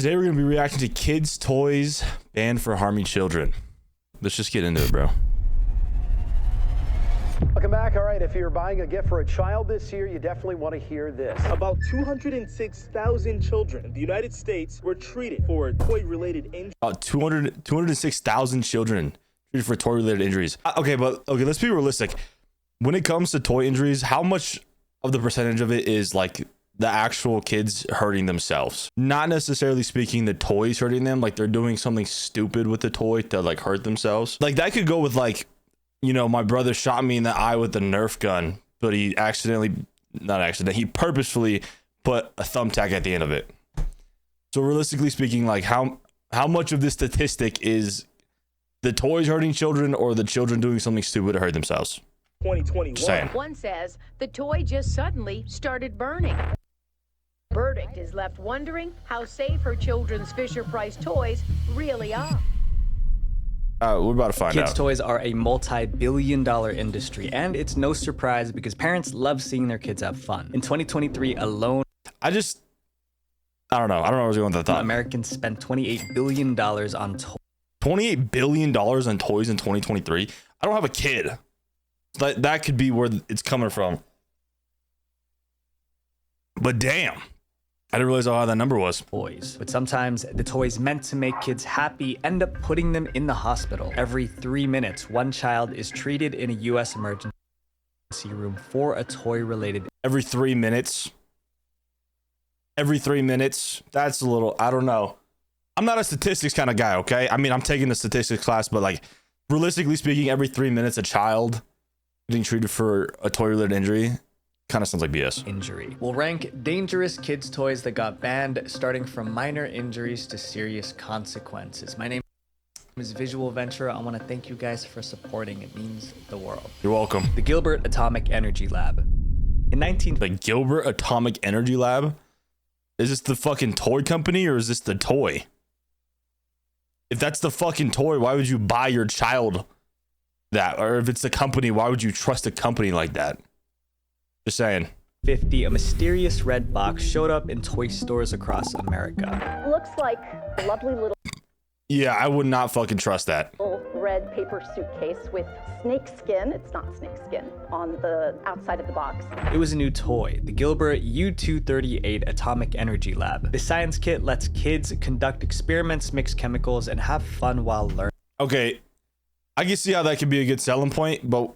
Today we're going to be reacting to kids' toys banned for harming children. Let's just get into it, bro. Welcome back. All right, if you're buying a gift for a child this year, you definitely want to hear this. About 206,000 children in the United States were treated for toy-related injuries. About 206,000 children treated for toy-related injuries. Okay, let's be realistic. When it comes to toy injuries, how much of the percentage of it is like the actual kids hurting themselves? Not necessarily speaking the toys hurting them, like they're doing something stupid with the toy to like hurt themselves. Like that could go with like, you know, my brother shot me in the eye with a Nerf gun, but he he purposefully put a thumbtack at the end of it. So realistically speaking, like how much of this statistic is the toys hurting children or the children doing something stupid to hurt themselves? 2021. One says the toy just suddenly started burning. Verdict is left wondering how safe her children's Fisher-Price toys really are. We're about to find out. Kids' toys are a multi-billion-dollar industry, and it's no surprise because parents love seeing their kids have fun. In 2023 alone, I don't know where I was going with that thought. Americans spent $28 billion on toys. $28 billion on toys in 2023. I don't have a kid. That could be where it's coming from. But damn, I didn't realize how high that number was. Toys. But sometimes the toys meant to make kids happy end up putting them in the hospital. Every 3 minutes, one child is treated in a U.S. emergency room for a toy-related. Every 3 minutes? Every 3 minutes? That's a little, I don't know. I'm not a statistics kind of guy, okay? I mean, I'm taking the statistics class, but like, realistically speaking, every 3 minutes, a child getting treated for a toy-related injury kind of sounds like BS. Injury. We'll rank dangerous kids' toys that got banned, starting from minor injuries to serious consequences. My name is Visual Ventura. I want to thank you guys for supporting. It means the world. You're welcome. The Gilbert Atomic Energy Lab. The Gilbert Atomic Energy Lab? Is this the fucking toy company or is this the toy? If that's the fucking toy, why would you buy your child that? Or if it's the company, why would you trust a company like that? Just saying. 50, a mysterious red box showed up in toy stores across America. Looks like a lovely little Yeah, I would not fucking trust that. red paper suitcase with snake skin, it's not snake skin, on the outside of the box. It was a new toy, the Gilbert U-238 Atomic Energy Lab. The science kit lets kids conduct experiments, mix chemicals, and have fun while learning. Okay, I can see how that could be a good selling point, but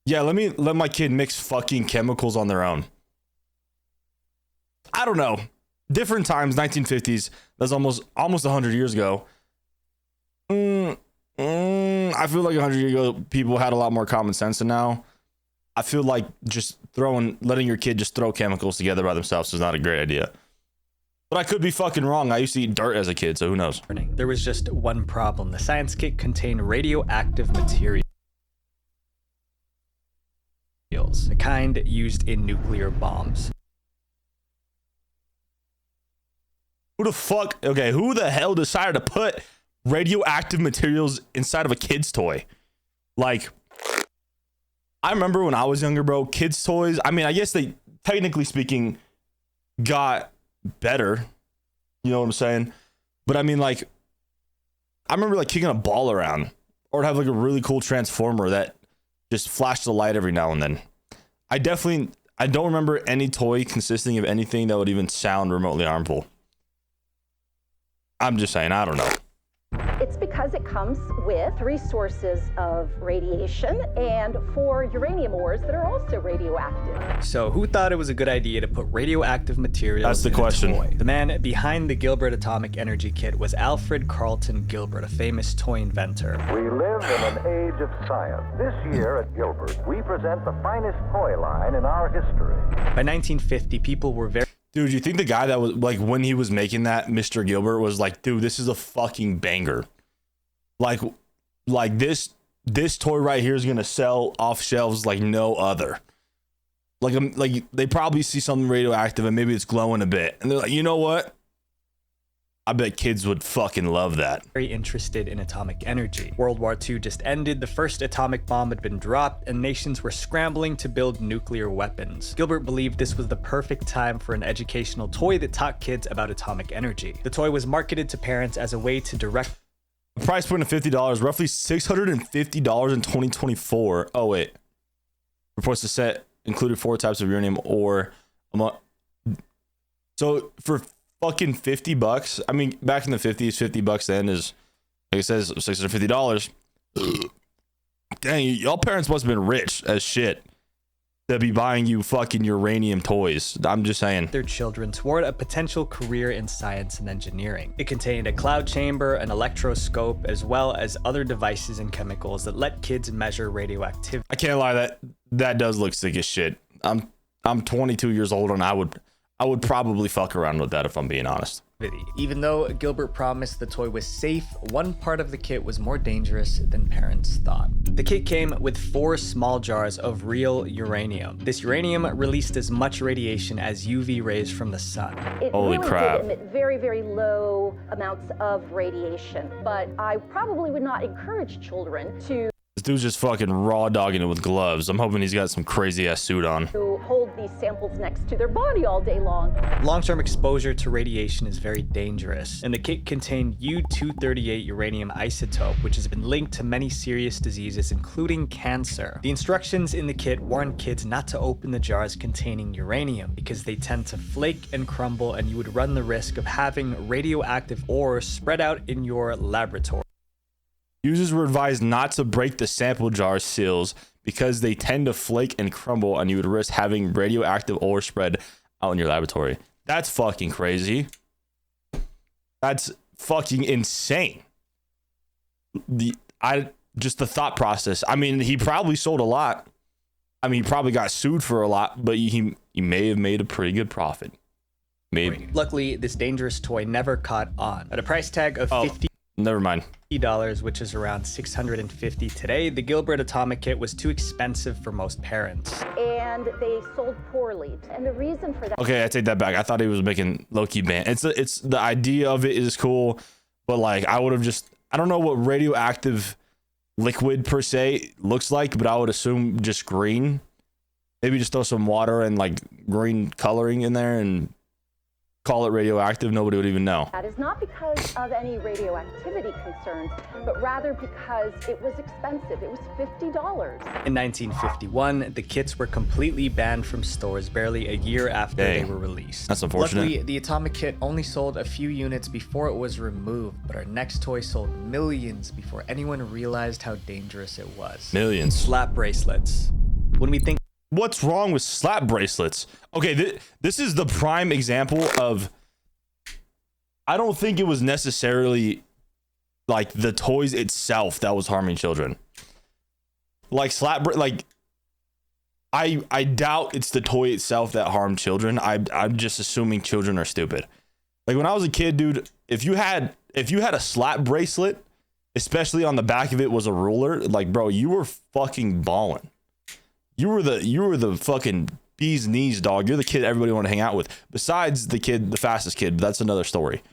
yeah, let my kid mix fucking chemicals on their own. I don't know. Different times, 1950s. That's almost 100 years ago. I feel like 100 years ago, people had a lot more common sense than now. I feel like just letting your kid just throw chemicals together by themselves is not a great idea. But I could be fucking wrong. I used to eat dirt as a kid, so who knows? There was just one problem. The science kit contained radioactive material. The kind used in nuclear bombs. Who the hell decided to put radioactive materials inside of a kid's toy? Like, I remember when I was younger, bro, kids' toys, I mean, I guess they, technically speaking, got better. You know what I'm saying? But I mean, like, I remember like kicking a ball around or have like a really cool transformer that just flashed the light every now and then. I don't remember any toy consisting of anything that would even sound remotely harmful. I'm just saying, I don't know. It's because it comes with 3 sources of radiation and 4 uranium ores that are also radioactive. So who thought it was a good idea to put radioactive materials That's the in question. a toy? The man behind the Gilbert Atomic Energy Kit was Alfred Carlton Gilbert, a famous toy inventor. We live in an age of science. This year at Gilbert, we present the finest toy line in our history. By 1950, people were very... Dude, you think the guy that was like, when he was making that, Mr. Gilbert was like, dude, this is a fucking banger. Like this toy right here is gonna sell off shelves like no other. Like they probably see something radioactive and maybe it's glowing a bit, and they're like, you know what? I bet kids would fucking love that. Very interested in atomic energy. World War II just ended, the first atomic bomb had been dropped, and nations were scrambling to build nuclear weapons. Gilbert believed this was the perfect time for an educational toy that taught kids about atomic energy. The toy was marketed to parents as a way to direct A price point of $50, roughly $650 in 2024. Oh wait. Reports the set included 4 types of uranium ore. So for fucking $50, I mean, back in the 50s, $50 then is, like it says, $650. Dang, y'all parents must have been rich as shit to be buying you fucking uranium toys. I'm just saying. their children toward a potential career in science and engineering. It contained a cloud chamber, an electroscope, as well as other devices and chemicals that let kids measure radioactivity. I can't lie, that does look sick as shit. I'm 22 years old and I would probably fuck around with that if I'm being honest. Even though Gilbert promised the toy was safe, one part of the kit was more dangerous than parents thought. The kit came with 4 small jars of real uranium. This uranium released as much radiation as UV rays from the sun. It Holy really crap. did emit very, very low amounts of radiation, but I probably would not encourage children to This dude's just fucking raw dogging it with gloves. I'm hoping he's got some crazy ass suit on. hold these samples next to their body all day long. Long-term exposure to radiation is very dangerous, and the kit contained U-238 uranium isotope, which has been linked to many serious diseases, including cancer. The instructions in the kit warn kids not to open the jars containing uranium because they tend to flake and crumble, and you would run the risk of having radioactive ore spread out in your laboratory. Users were advised not to break the sample jar seals because they tend to flake and crumble and you would risk having radioactive ore spread out in your laboratory. That's fucking crazy. That's fucking insane. Just the thought process. I mean, he probably sold a lot. I mean, he probably got sued for a lot, but he may have made a pretty good profit. Maybe. Luckily, this dangerous toy never caught on. At a price tag of $50, Never mind. which is around $650 today, the Gilbert Atomic Kit was too expensive for most parents. And they sold poorly. And the reason for that Okay, I take that back. I thought he was making low-key ban. It's the idea of it is cool, but like I would have just, I don't know what radioactive liquid per se looks like, but I would assume just green. Maybe just throw some water and like green coloring in there and call it radioactive. Nobody would even know. is not because of any radioactivity concerns, but rather because it was expensive. It was $50. In 1951, the kits were completely banned from stores barely a year after Dang. they were released. That's unfortunate. Luckily, the Atomic Kit only sold a few units before it was removed, but our next toy sold millions before anyone realized how dangerous it was. Millions. Slap bracelets. When we think What's wrong with slap bracelets? Okay, this is the prime example of, I don't think it was necessarily like the toys itself that was harming children. Like I doubt it's the toy itself that harmed children. I'm just assuming children are stupid. Like when I was a kid, dude, if you had a slap bracelet, especially on the back of it was a ruler, like bro, you were fucking balling. You were the fucking bee's knees, dog. You're the kid everybody wanted to hang out with. Besides the fastest kid, but that's another story.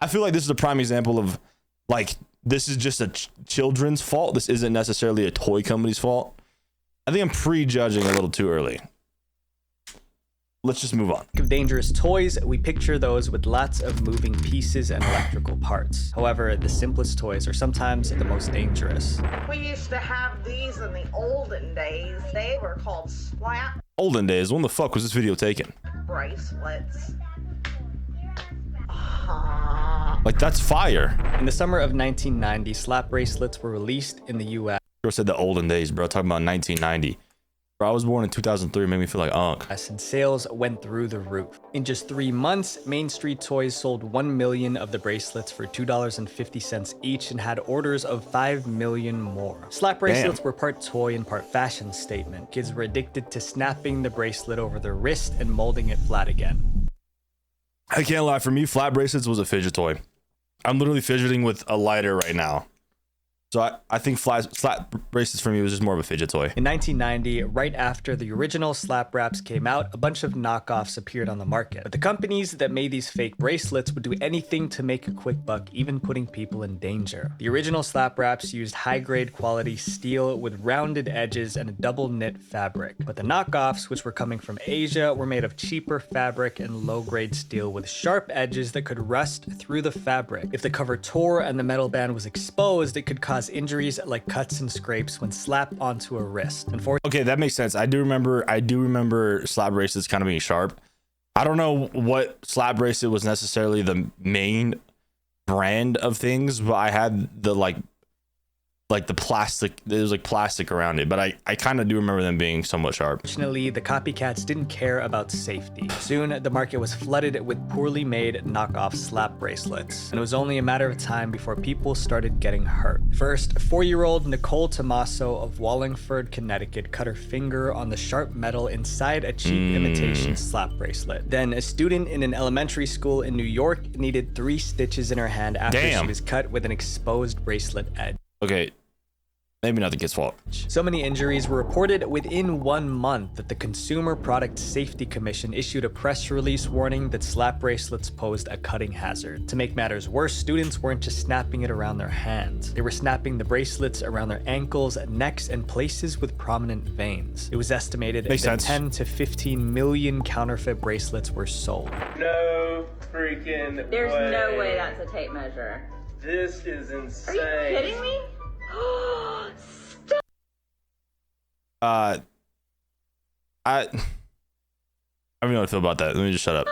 I feel like this is a prime example of like this is just a children's fault. This isn't necessarily a toy company's fault. I think I'm prejudging a little too early. Let's just move on. of dangerous toys, we picture those with lots of moving pieces and electrical parts. However, the simplest toys are sometimes the most dangerous. We used to have these in the olden days. They were called slap Olden days. When the fuck was this video taken? bracelets. Like that's fire. In the summer of 1990, slap bracelets were released in the US. Bro said the olden days, bro. Talking about 1990. Bro, I was born in 2003. Made me feel like unk. And sales went through the roof. In just 3 months, Main Street Toys sold 1 million of the bracelets for $2.50 each and had orders of 5 million more. Slap bracelets were part toy and part fashion statement. Kids were addicted to snapping the bracelet over their wrist and molding it flat again. I can't lie. For me, flat bracelets was a fidget toy. I'm literally fidgeting with a lighter right now. So I think slap bracelets for me was just more of a fidget toy. In 1990, right after the original slap wraps came out, a bunch of knockoffs appeared on the market. But the companies that made these fake bracelets would do anything to make a quick buck, even putting people in danger. The original slap wraps used high-grade quality steel with rounded edges and a double knit fabric. But the knockoffs, which were coming from Asia, were made of cheaper fabric and low-grade steel with sharp edges that could rust through the fabric. If the cover tore and the metal band was exposed, it could cause injuries like cuts and scrapes when slapped onto a wrist. Okay, that makes sense. I do remember slap bracelets kind of being sharp. I don't know what slap bracelet was necessarily the main brand of things, but I had the like the plastic, there was like plastic around it, but I kind of do remember them being somewhat sharp. Fortunately, the copycats didn't care about safety. Soon, the market was flooded with poorly made knockoff slap bracelets, and it was only a matter of time before people started getting hurt. First, 4-year-old Nicole Tomaso of Wallingford, Connecticut cut her finger on the sharp metal inside a cheap imitation slap bracelet. Then, a student in an elementary school in New York needed 3 stitches in her hand after she was cut with an exposed bracelet edge. Okay, maybe not the kid's fault. So many injuries were reported within 1 month that the Consumer Product Safety Commission issued a press release warning that slap bracelets posed a cutting hazard. To make matters worse, students weren't just snapping it around their hands. They were snapping the bracelets around their ankles, necks, and places with prominent veins. It was estimated that 10 to 15 million counterfeit bracelets were sold. No freaking There's way. no way that's a tape measure. This is insane. Are you kidding me? Stop. I don't know how I feel about that. Let me just shut up.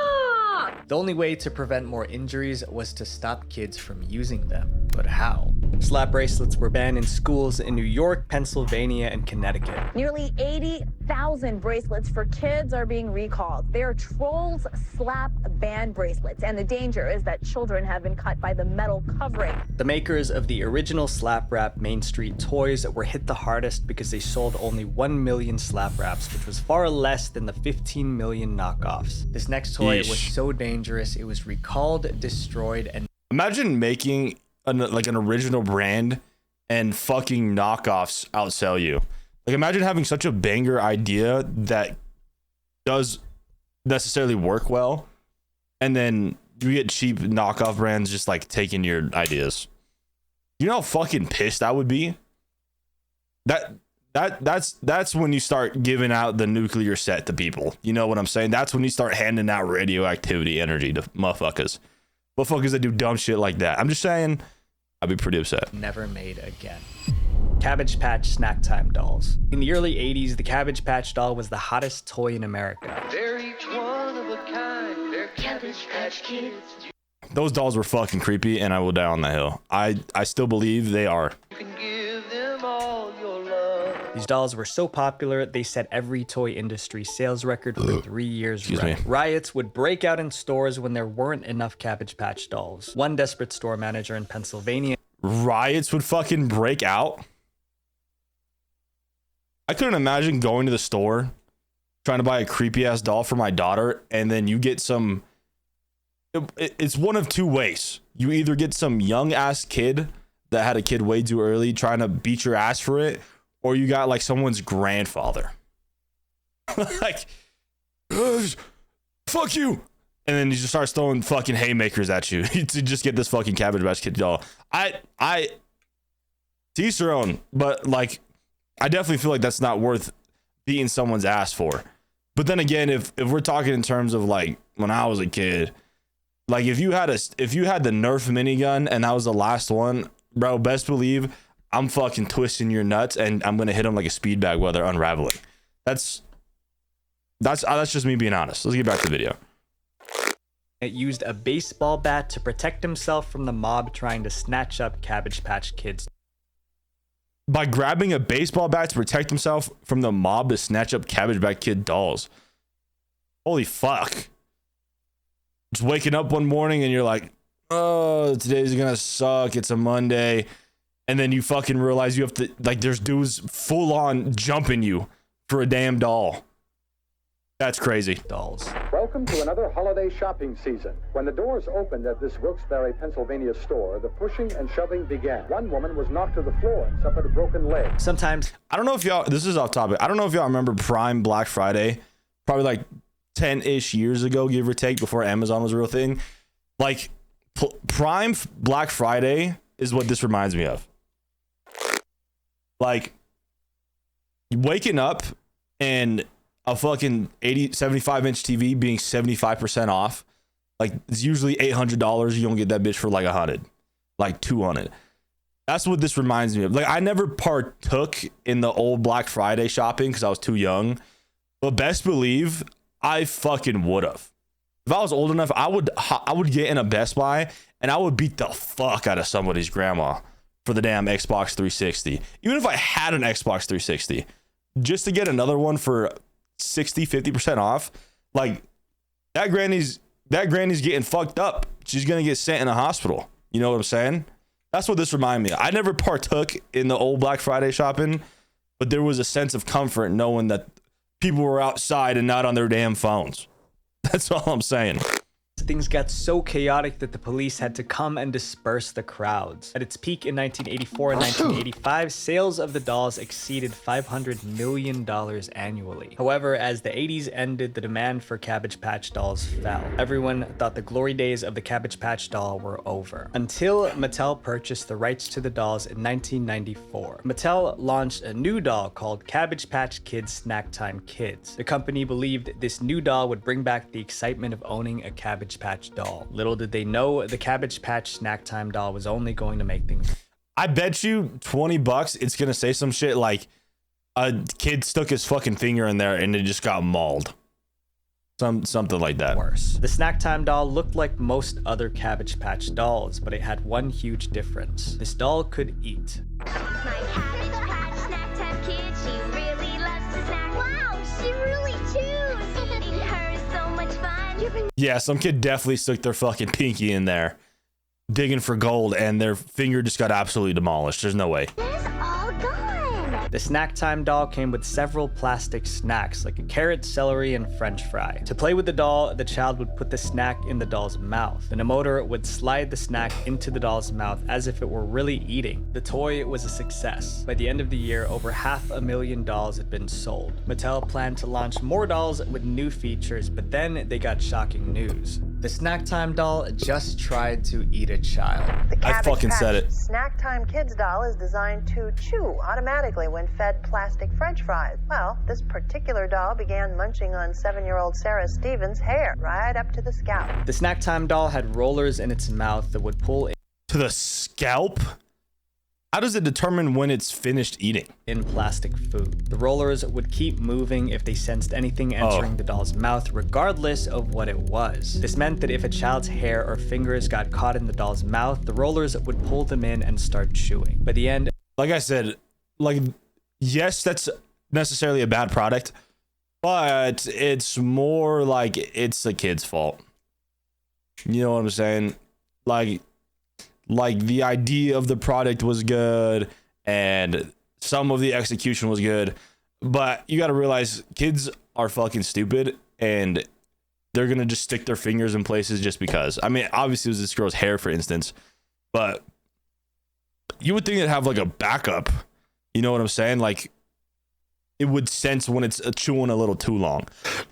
The only way to prevent more injuries was to stop kids from using them. But how? Slap bracelets were banned in schools in New York, Pennsylvania, and Connecticut. Nearly 80,000 bracelets for kids are being recalled. They are Trolls slap band bracelets, and the danger is that children have been cut by the metal covering. The makers of the original slap wrap Main Street toys were hit the hardest because they sold only 1 million slap wraps, which was far less than the 15 million knockoffs. This next toy was so dangerous, it was recalled, destroyed, and imagine making an original brand and fucking knockoffs outsell you. Like, imagine having such a banger idea that does necessarily work well, and then you get cheap knockoff brands just like taking your ideas. You know how fucking pissed I would be? That's when you start giving out the nuclear set to people. You know what I'm saying? That's when you start handing out radioactivity energy to motherfuckers that do dumb shit like that. I'm just saying, I'd be pretty upset. Never made again. Cabbage Patch Snack Time dolls. In the early 80s, the Cabbage Patch doll was the hottest toy in America. They're each one of a kind. They're Cabbage Patch Kids. Those dolls were fucking creepy, and I will die on that hill. I still believe they are. You can give them all your love. These dolls were so popular, they set every toy industry sales record for 3 years running. Riots would break out in stores when there weren't enough Cabbage Patch dolls. One desperate store manager in Pennsylvania. Riots would fucking break out? I couldn't imagine going to the store, trying to buy a creepy ass doll for my daughter, and then you get some... It's one of two ways. You either get some young ass kid that had a kid way too early trying to beat your ass for it, or you got like someone's grandfather. Like, fuck you. And then he just starts throwing fucking haymakers at you to just get this fucking Cabbage Patch Kid doll. To each their own, but like, I definitely feel like that's not worth beating someone's ass for. But then again, if we're talking in terms of like when I was a kid, like if you had the Nerf minigun and that was the last one, bro, best believe I'm fucking twisting your nuts and I'm gonna hit them like a speed bag while they're unraveling. That's just me being honest. Let's get back to the video. It used a baseball bat to protect himself from the mob trying to snatch up Cabbage Patch Kids. By grabbing a baseball bat to protect himself from the mob to snatch up Cabbage Patch Kid dolls. Holy fuck. Just waking up one morning and you're like, oh, today's gonna suck. It's a Monday. And then you fucking realize you have to, like, there's dudes full on jumping you for a damn doll. That's crazy. dolls. Welcome to another holiday shopping season. When the doors opened at this Wilkes-Barre, Pennsylvania store, the pushing and shoving began. One woman was knocked to the floor and suffered a broken leg. Sometimes, I don't know if y'all, this is off topic. I don't know if y'all remember Prime Black Friday, probably like 10-ish years ago, give or take, before Amazon was a real thing. Like, Prime Black Friday is what this reminds me of. Like, waking up and a fucking 75-inch TV being 75% off. Like, it's usually $800. You don't get that bitch for like 100, like 200. That's what this reminds me of. Like, I never partook in the old Black Friday shopping because I was too young. But best believe I fucking would have. If I was old enough, I would get in a Best Buy and I would beat the fuck out of somebody's grandma for the damn Xbox 360. Even if I had an Xbox 360, just to get another one for 50% off, like that granny's getting fucked up. She's gonna get sent in a hospital. You know what I'm saying? That's what this reminded me of. I never partook in the old Black Friday shopping, but there was a sense of comfort knowing that people were outside and not on their damn phones. That's all I'm saying. things got so chaotic that the police had to come and disperse the crowds. At its peak in 1984 and 1985, sales of the dolls exceeded $500 million annually. However, as the 80s ended, the demand for Cabbage Patch dolls fell. Everyone thought the glory days of the Cabbage Patch doll were over. Until Mattel purchased the rights to the dolls in 1994. Mattel launched a new doll called Cabbage Patch Kids Snack Time Kids. The company believed this new doll would bring back the excitement of owning a Cabbage Patch doll. Little did they know, the Cabbage Patch Snack Time doll was only going to make things. I bet you $20 it's gonna say some shit like a kid stuck his fucking finger in there and it just got mauled. Something like that. Worse. The Snack Time doll looked like most other Cabbage Patch dolls, but it had one huge difference. This doll could eat. My Cabbage Patch Snack Time kid, she really loves to snack. Wow, she really chews. Eating her is so much fun. Yeah, some kid definitely stuck their fucking pinky in there, digging for gold, and their finger just got absolutely demolished. There's no way. It's all gone. The Snack Time doll came with several plastic snacks like a carrot, celery, and french fry. To play with the doll, the child would put the snack in the doll's mouth. Then a motor would slide the snack into the doll's mouth as if it were really eating. The toy was a success. By the end of the year, over 500,000 dolls had been sold. Mattel planned to launch more dolls with new features, but then they got shocking news. The Snack Time doll just tried to eat a child. The I fucking said it. Snack Time Kids doll is designed to chew automatically when fed plastic french fries. Well, this particular doll began munching on 7-year-old Sarah Stevens' hair right up to the scalp. The Snack Time doll had rollers in its mouth that would pull To the scalp? How does it determine when it's finished eating? in plastic food. The rollers would keep moving if they sensed anything entering the doll's mouth, regardless of what it was. This meant that if a child's hair or fingers got caught in the doll's mouth, the rollers would pull them in and start chewing. By the end, Like I said, like, yes, that's necessarily a bad product, but it's more like it's the kid's fault. You know what I'm saying? Like the idea of the product was good and some of the execution was good, but you got to realize kids are fucking stupid and they're going to just stick their fingers in places just because. I mean, obviously it was this girl's hair, for instance, but you would think it'd have like a backup. You know what I'm saying? Like, it would sense when it's chewing a little too long.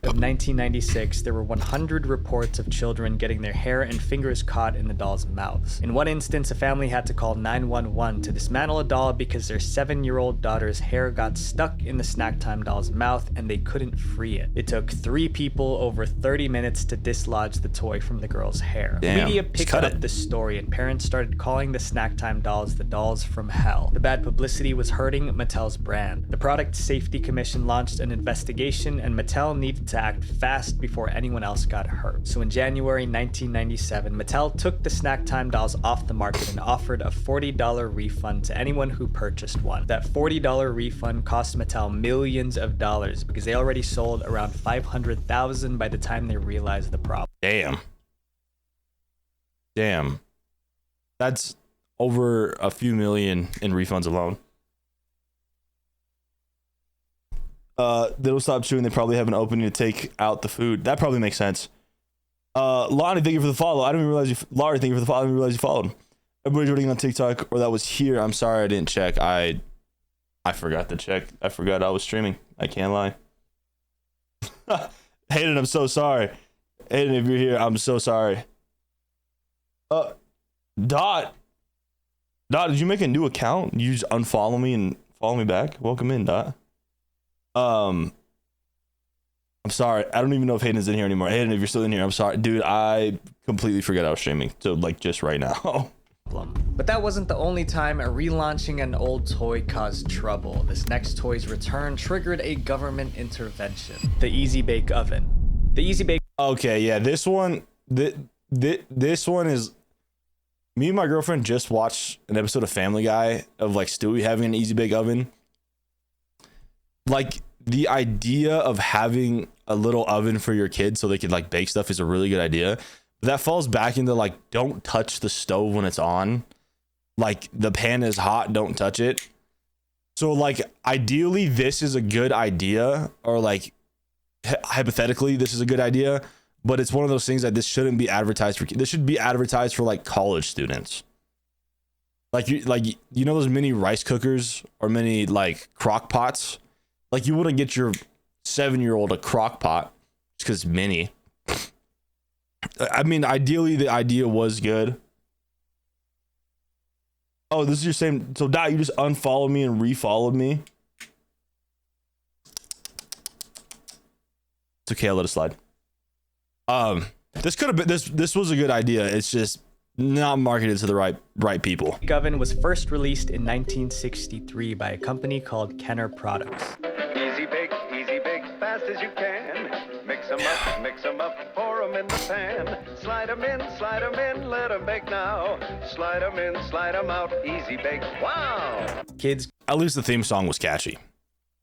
of 1996, there were 100 reports of children getting their hair and fingers caught in the doll's mouths. In one instance, a family had to call 911 to dismantle a doll because their 7-year-old daughter's hair got stuck in the Snack Time doll's mouth and they couldn't free it. It took 3 people over 30 minutes to dislodge the toy from the girl's hair. Damn, Media just picked cut up it. the story and parents started calling the Snack Time dolls the dolls from hell. The bad publicity was hurting Mattel's brand. The Product Safety Commission launched an investigation and Mattel needed to act fast before anyone else got hurt. So in January 1997, Mattel took the Snack Time dolls off the market and offered a $40 refund to anyone who purchased one. That $40 refund cost Mattel millions of dollars because they already sold around 500,000 by the time they realized the problem. Damn. That's over a few million in refunds alone. They don't stop chewing. They probably have an opening to take out the food. That probably makes sense. Lonnie, thank you for the follow. I didn't even realize you. Laurie, thank you for the follow. I didn't even realize you followed. Everybody joining on TikTok, or that was here. I'm sorry I didn't check. I forgot to check. I forgot I was streaming. I can't lie. Hayden, I'm so sorry. Hayden, if you're here, I'm so sorry. Dot, did you make a new account? You just unfollow me and follow me back? Welcome in, Dot. I'm sorry. I don't even know if Hayden's in here anymore. Hayden, if you're still in here, I'm sorry. Dude, I completely forgot I was streaming. So, like, just right now. But that wasn't the only time relaunching an old toy caused trouble. This next toy's return triggered a government intervention. The Easy Bake Oven. The Easy Bake... Okay, yeah, this one... This one is... Me and my girlfriend just watched an episode of Family Guy of, like, Stewie having an Easy Bake Oven. Like, the idea of having a little oven for your kids so they can, like, bake stuff is a really good idea. But that falls back into, like, don't touch the stove when it's on. Like, the pan is hot, don't touch it. So, like, ideally, this is a good idea. Or, like, hypothetically, this is a good idea. But it's one of those things that this shouldn't be advertised for. This should be advertised for, like, college students. Like, you know those mini rice cookers or mini, like, crock pots? Like, you wouldn't get your 7-year-old a crock pot just because it's mini. I mean, ideally, the idea was good. Oh, this is your same. So, Dot, you just unfollowed me and refollowed me. It's okay. I'll let it slide. This could have been. This was a good idea. It's just not marketed to the right people. The oven was first released in 1963 by a company called Kenner Products. Easy bake, fast as you can. Mix 'em up, pour 'em in the pan. Slide 'em in, let 'em bake now. Slide 'em in, slide 'em out. Easy bake, wow! Kids, at least the theme song was catchy,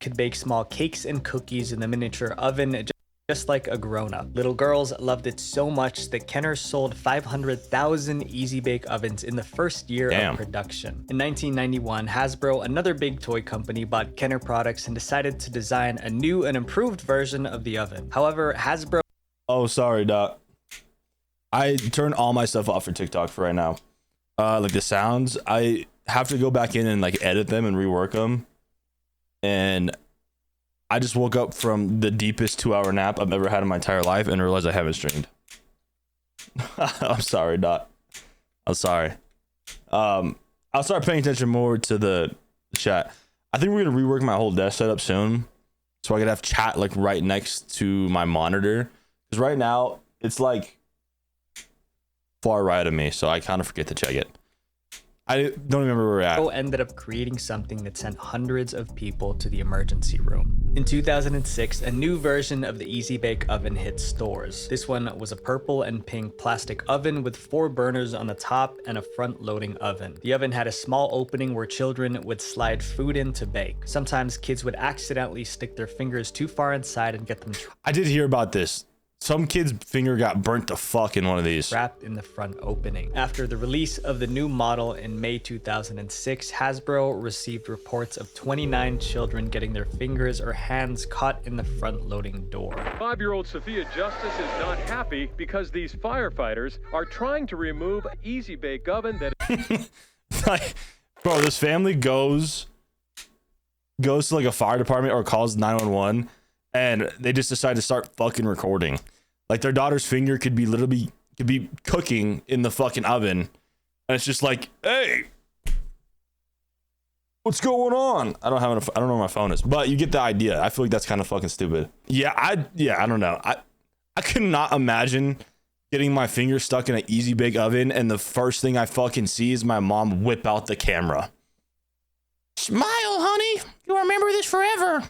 could bake small cakes and cookies in the miniature oven just like a grown-up. Little girls loved it so much that Kenner sold 500,000 Easy Bake Ovens in the first year of production. In 1991, Hasbro, another big toy company, bought Kenner Products and decided to design a new and improved version of the oven. However, Hasbro... Oh, sorry, Doc. I turned all my stuff off for TikTok for right now. Like the sounds, I have to go back in and, like, edit them and rework them. And I just woke up from the deepest 2-hour nap I've ever had in my entire life and realized I haven't streamed. I'm sorry, Dot. I'm sorry. I'll start paying attention more to the chat. I think we're gonna rework my whole desk setup soon, so I could have chat, like, right next to my monitor. Because right now it's, like, far right of me, so I kind of forget to check it. I don't remember where we're at. Ended up creating something that sent hundreds of people to the emergency room. In 2006, a new version of the Easy Bake Oven hit stores. This one was a purple and pink plastic oven with 4 burners on the top and a front-loading oven. The oven had a small opening where children would slide food in to bake. Sometimes kids would accidentally stick their fingers too far inside and get them I did hear about this. Some kid's finger got burnt the fuck in one of these. Trapped in the front opening. After the release of the new model in May 2006, Hasbro received reports of 29 children getting their fingers or hands caught in the front-loading door. 5-year-old Sophia Justice is not happy because these firefighters are trying to remove an Easy Bake Oven that... Like, bro, this family goes to, like, a fire department or calls 911, and they just decide to start fucking recording. Like, their daughter's finger could be cooking in the fucking oven, and it's just like, hey, what's going on? I don't know where my phone is, but you get the idea. I feel like that's kind of fucking stupid. Yeah, I don't know. I could not imagine getting my finger stuck in an Easy Bake Oven, and the first thing I fucking see is my mom whip out the camera. Smile, honey. You'll remember this forever.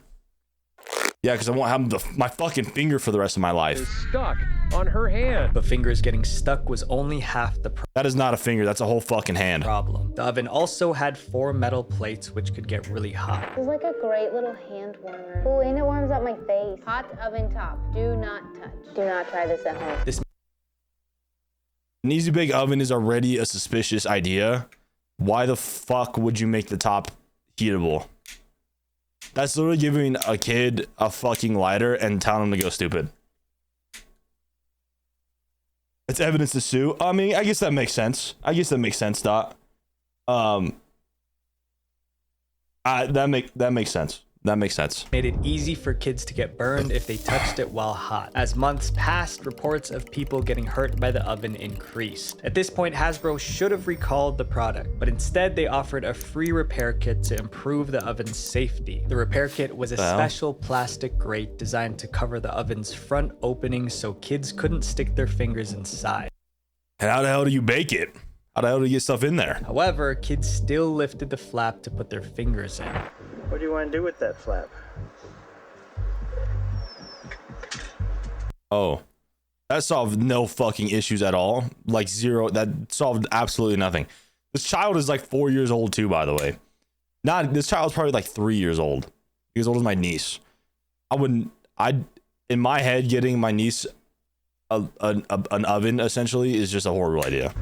Yeah, because I won't have my fucking finger for the rest of my life. Is stuck on her hand. But fingers getting stuck was only half the That is not a finger. That's a whole fucking hand. problem. The oven also had 4 metal plates which could get really hot. It's like a great little hand warmer. Ooh, and it warms up my face. Hot oven top. Do not touch. Do not try this at home. An Easy Bake Oven is already a suspicious idea. Why the fuck would you make the top heatable? That's literally giving a kid a fucking lighter and telling him to go stupid. It's evidence to sue. I mean, I guess that makes sense. Dot. That makes sense. That makes sense. Made it easy for kids to get burned if they touched it while hot. As months passed, reports of people getting hurt by the oven increased. At this point, Hasbro should have recalled the product, but instead they offered a free repair kit to improve the oven's safety. The repair kit was a special plastic grate designed to cover the oven's front opening so kids couldn't stick their fingers inside. And how the hell do you bake it? How the hell do you get stuff in there? However, kids still lifted the flap to put their fingers in. What do you want to do with that flap? Oh, that solved no fucking issues at all. Like zero. That solved absolutely nothing. This child is like 4 years old too, by the way. This child's probably like 3 years old. He's as old as my niece. In my head, getting my niece an oven essentially is just a horrible idea.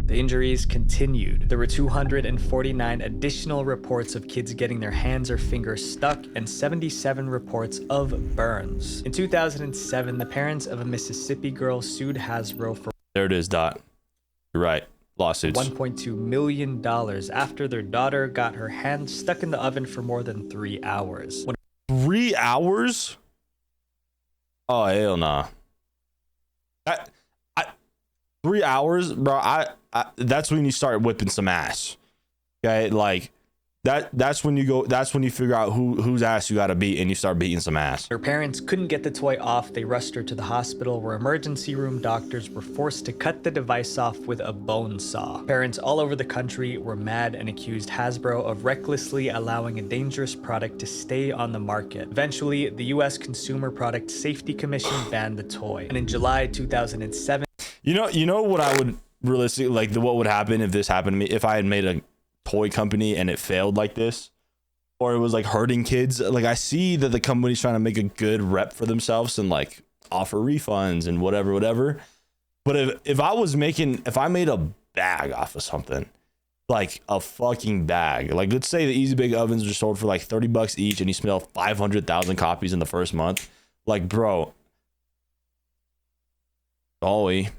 The injuries continued. There were 249 additional reports of kids getting their hands or fingers stuck and 77 reports of burns. In 2007, the parents of a Mississippi girl sued Hasbro for There it is, Dot. You're right. Lawsuits. $1.2 million after their daughter got her hand stuck in the oven for more than 3 hours. 3 hours? Oh, hell nah. 3 hours, bro. That's when you start whipping some ass. Okay, like that's when you figure out whose ass you gotta beat and you start beating some ass. Her parents couldn't get the toy off. They rushed her to the hospital where emergency room doctors were forced to cut the device off with a bone saw. Parents all over the country were mad and accused Hasbro of recklessly allowing a dangerous product to stay on the market. Eventually, the US Consumer Product Safety Commission banned the toy. And in July 2007, you know what I would realistically like, what would happen if this happened to me, if I had made a toy company and it failed like this, or it was like hurting kids. Like, I see that the company's trying to make a good rep for themselves and like offer refunds and whatever. But if I made a bag off of something, like a fucking bag, like let's say the Easy Bake Ovens are sold for like $30 each and you sell 500,000 copies in the first month, like, bro, Ollie.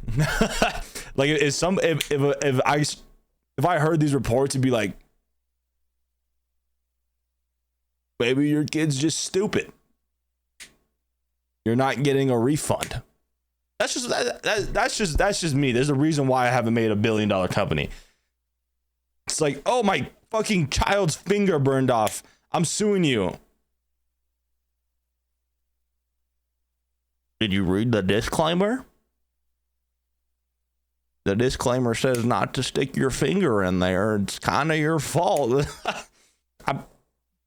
Like, if I heard these reports, it'd be like, maybe your kid's just stupid. You're not getting a refund. That's just me. There's a reason why I haven't made $1 billion company. It's like, oh, my fucking child's finger burned off. I'm suing you. Did you read the disclaimer? The disclaimer says not to stick your finger in there. It's kind of your fault.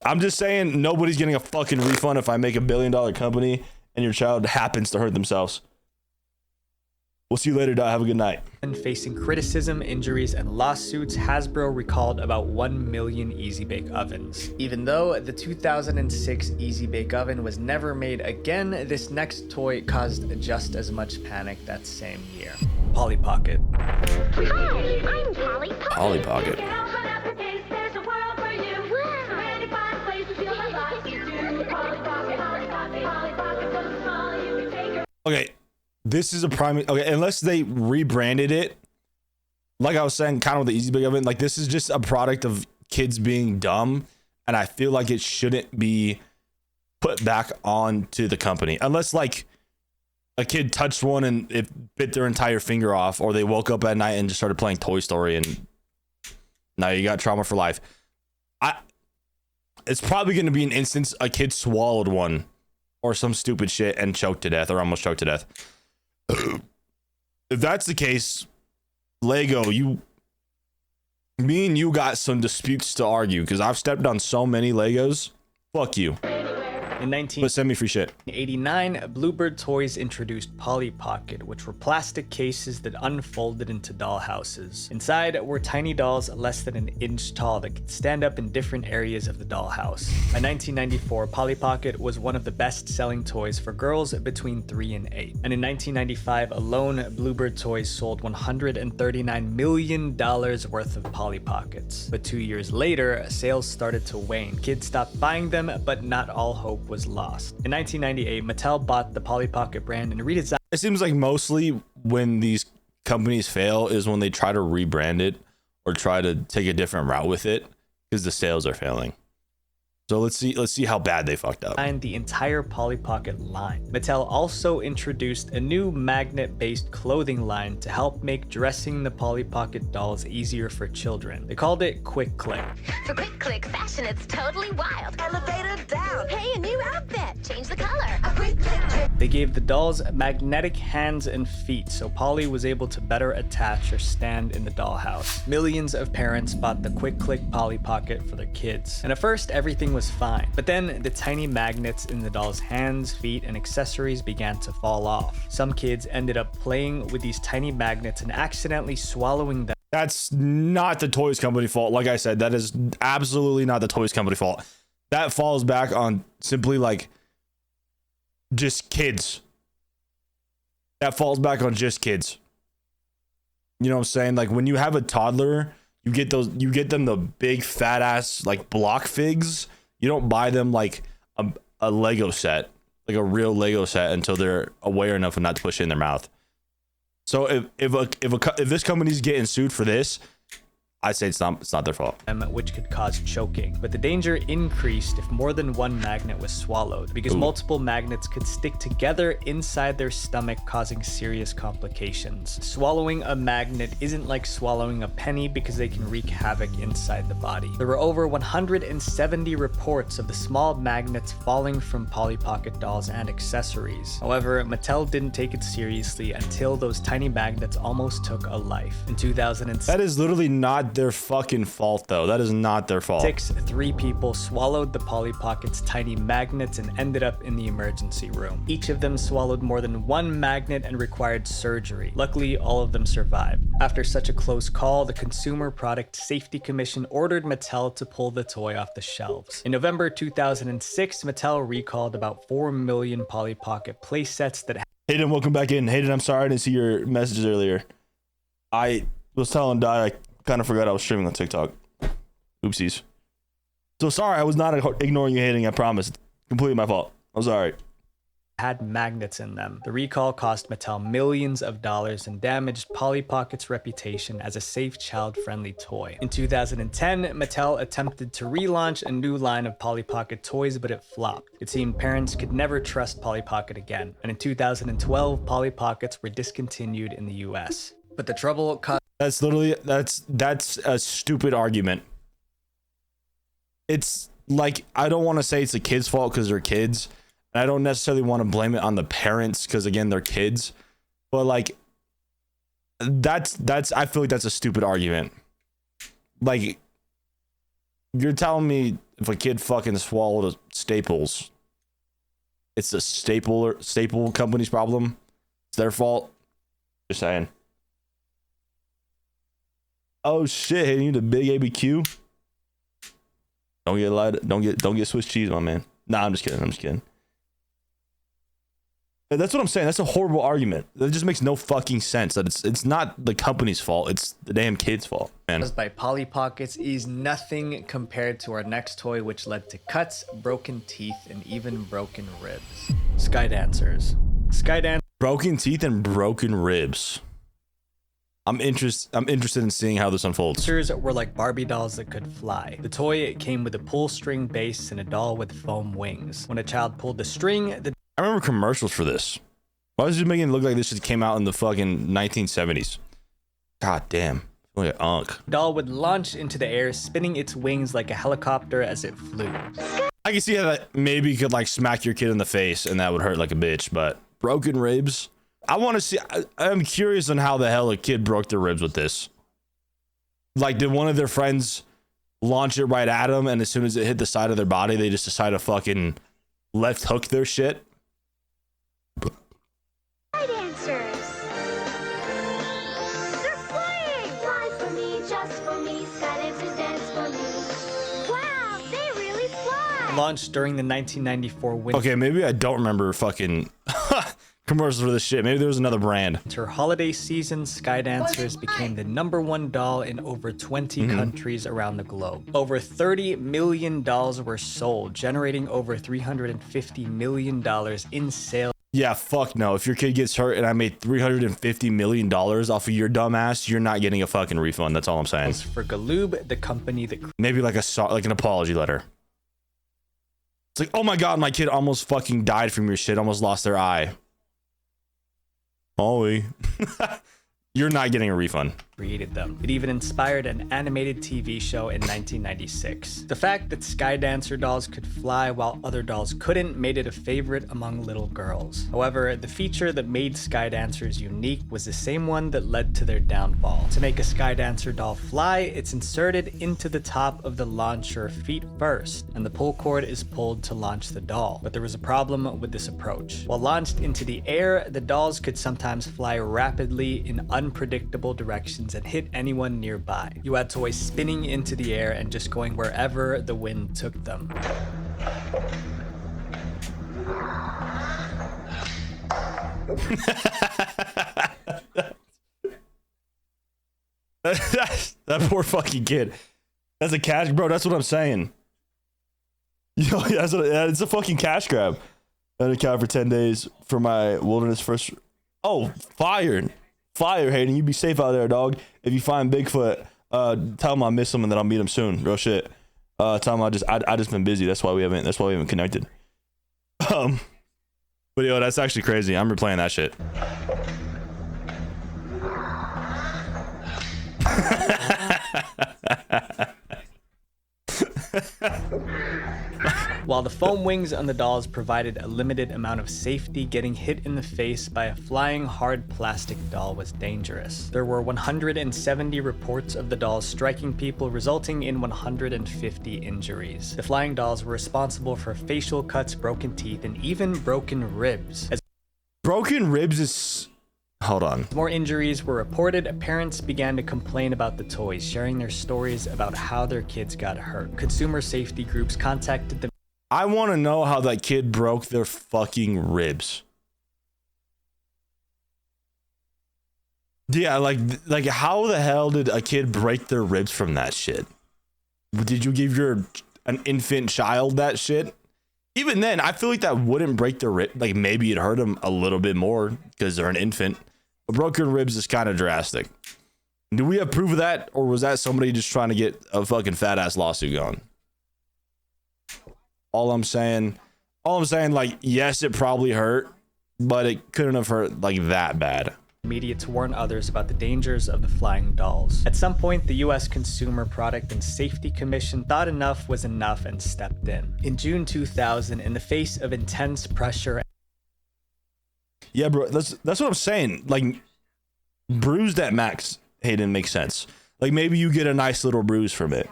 I'm just saying, nobody's getting a fucking refund if I make $1 billion company and your child happens to hurt themselves. We'll see you later, Dot. Have a good night. And facing criticism, injuries, and lawsuits, Hasbro recalled about 1 million Easy Bake Ovens. Even though the 2006 Easy Bake Oven was never made again, this next toy caused just as much panic that same year. Polly Pocket. Hi, I'm Polly Pocket. Polly Pocket. Okay, this is a prime. Okay, unless they rebranded it, like I was saying, kind of with the Easy Bake Oven, like this is just a product of kids being dumb, and I feel like it shouldn't be put back onto the company unless like a kid touched one and it bit their entire finger off, or they woke up at night and just started playing Toy Story and now you got trauma for life. It's probably going to be an instance a kid swallowed one or some stupid shit and choked to death or almost choked to death. If that's the case, Lego, me and you got some disputes to argue because I've stepped on so many Legos. Fuck you. In But send me free shit. 1989, Bluebird Toys introduced Polly Pocket, which were plastic cases that unfolded into doll houses. Inside were tiny dolls less than an inch tall that could stand up in different areas of the dollhouse. By 1994, Polly Pocket was one of the best-selling toys for girls between 3 and 8. And in 1995 alone, Bluebird Toys sold $139 million worth of Polly Pockets. But 2 years later, sales started to wane. Kids stopped buying them, but not all hope was lost. In 1998, Mattel bought the Polly Pocket brand and redesigned. It seems like mostly when these companies fail is when they try to rebrand it or try to take a different route with it because the sales are failing. So let's see how bad they fucked up. And the entire Polly Pocket line. Mattel also introduced a new magnet-based clothing line to help make dressing the Polly Pocket dolls easier for children. They called it Quick Click. For Quick Click fashion, it's totally wild. Elevator down. Hey, a new outfit. Change the color. A Quick Click. They gave the dolls magnetic hands and feet, so Polly was able to better attach or stand in the dollhouse. Millions of parents bought the Quick Click Polly Pocket for their kids. And at first, everything was fine. But then the tiny magnets in the doll's hands, feet, and accessories began to fall off. Some kids ended up playing with these tiny magnets and accidentally swallowing them. That's not the Toys Company fault. Like I said, that is absolutely not the Toys Company fault. That falls back on simply like just kids. That falls back on just kids. You know what I'm saying? Like when you have a toddler, you get them the big fat ass like block figs. You don't buy them like a Lego set, like a real Lego set, until they're aware enough not to push it in their mouth. So if this company's getting sued for this, I'd say it's not their fault. Which could cause choking. But the danger increased if more than one magnet was swallowed, because multiple magnets could stick together inside their stomach, causing serious complications. Swallowing a magnet isn't like swallowing a penny because they can wreak havoc inside the body. There were over 170 reports of the small magnets falling from Polly Pocket dolls and accessories. However, Mattel didn't take it seriously until those tiny magnets almost took a life. In 2006, that is literally not their fucking fault though. That is not their fault. 3 people swallowed the Polly Pocket's tiny magnets and ended up in the emergency room. Each of them swallowed more than one magnet and required surgery. Luckily, all of them survived. After such a close call, the Consumer Product Safety Commission ordered Mattel to pull the toy off the shelves. In November 2006, Mattel recalled about 4 million Polly Pocket playsets that. Hayden, welcome back in. Hayden, I'm sorry I didn't see your messages earlier. I was telling Di I kind of forgot I was streaming on TikTok. Oopsies. So sorry, I was not ignoring you, Hayden. I promise. Completely my fault. I'm sorry. Had magnets in them. The recall cost Mattel millions of dollars and damaged Polly Pocket's reputation as a safe, child-friendly toy. In 2010, Mattel attempted to relaunch a new line of Polly Pocket toys, but it flopped. It seemed parents could never trust Polly Pocket again. And in 2012, Polly Pockets were discontinued in the US. But the trouble caused. That's literally that's a stupid argument. It's like, I don't want to say it's the kids' fault because they're kids, and I don't necessarily want to blame it on the parents because again they're kids, but like that's I feel like that's a stupid argument. Like, you're telling me if a kid fucking swallowed a Staples, it's the staple company's problem? It's their fault? Just saying. Oh shit, hitting you the big ABQ. Don't get lied. Don't get Swiss cheese, my man. Nah, I'm just kidding. But that's what I'm saying. That's a horrible argument. That just makes no fucking sense. That it's not the company's fault. It's the damn kid's fault, man. By Polly Pockets is nothing compared to our next toy, which led to cuts, broken teeth, and even broken ribs. Skydancers. Broken teeth and broken ribs. I'm interested in seeing how this unfolds. Were like Barbie dolls that could fly. The toy came with a pull string base and a doll with foam wings. When a child pulled the string, I remember commercials for this. Why was it making it look like this just came out in the fucking 1970s? God damn. Like an unk. Doll would launch into the air, spinning its wings like a helicopter as it flew. I can see how that maybe you could like smack your kid in the face and that would hurt like a bitch, but broken ribs? I want to see. I'm curious on how the hell a kid broke their ribs with this. Like, did one of their friends launch it right at them, and as soon as it hit the side of their body, they just decided to fucking left hook their shit. Sky dancers. They're flying. Fly for me, just for me. Sky dancers dance for me. Wow, they really fly. Launched during the 1994 winter. Okay, maybe I don't remember fucking commercials for this shit. Maybe there was another brand. Winter holiday season, Sky Dancers became the #1 doll in over 20 countries around the globe. Over 30 million dolls were sold, generating over $350 million in sales. Yeah, fuck no. If your kid gets hurt and I made $350 million off of your dumb ass, you're not getting a fucking refund. That's all I'm saying. For Galoob, the company that maybe like an apology letter. It's like, oh my god, my kid almost fucking died from your shit, almost lost their eye. Ollie. You're not getting a refund. Created them. It even inspired an animated TV show in 1996. The fact that Sky Dancer dolls could fly while other dolls couldn't made it a favorite among little girls. However, the feature that made Sky Dancers unique was the same one that led to their downfall. To make a Sky Dancer doll fly, it's inserted into the top of the launcher feet first, and the pull cord is pulled to launch the doll. But there was a problem with this approach. While launched into the air, the dolls could sometimes fly rapidly in unpredictable directions and hit anyone nearby. You had toys spinning into the air and just going wherever the wind took them. That poor fucking kid. That's a cash, bro. That's what I'm saying. You know, it's a fucking cash grab. I had a cow for 10 days for my wilderness first. Oh, fire, Hayden. You be safe out there, dog. If you find Bigfoot, tell him I miss him and that I'll meet him soon. Real shit. Tell him I just been busy. That's why we haven't connected. But yo, that's actually crazy. I'm replaying that shit. While the foam wings on the dolls provided a limited amount of safety, getting hit in the face by a flying hard plastic doll was dangerous. There were 170 reports of the dolls striking people, resulting in 150 injuries. The flying dolls were responsible for facial cuts, broken teeth, and even broken ribs. Broken ribs is... Hold on. More injuries were reported. Parents began to complain about the toys, sharing their stories about how their kids got hurt. Consumer safety groups contacted them. I want to know how that kid broke their fucking ribs. Yeah, like how the hell did a kid break their ribs from that shit? Did you give an infant child that shit? Even then, I feel like that wouldn't break their rib. Like maybe it hurt them a little bit more because they're an infant. But broken ribs is kind of drastic. Do we have proof of that, or was that somebody just trying to get a fucking fat ass lawsuit going? All I'm saying, like, yes, it probably hurt, but it couldn't have hurt like that bad. Media to warn others about the dangers of the flying dolls. At some point, the U.S. Consumer Product and Safety Commission thought enough was enough and stepped in. In June 2000, in the face of intense pressure. Yeah, bro, that's what I'm saying. Like, bruised at max, Hayden, makes sense. Like, maybe you get a nice little bruise from it.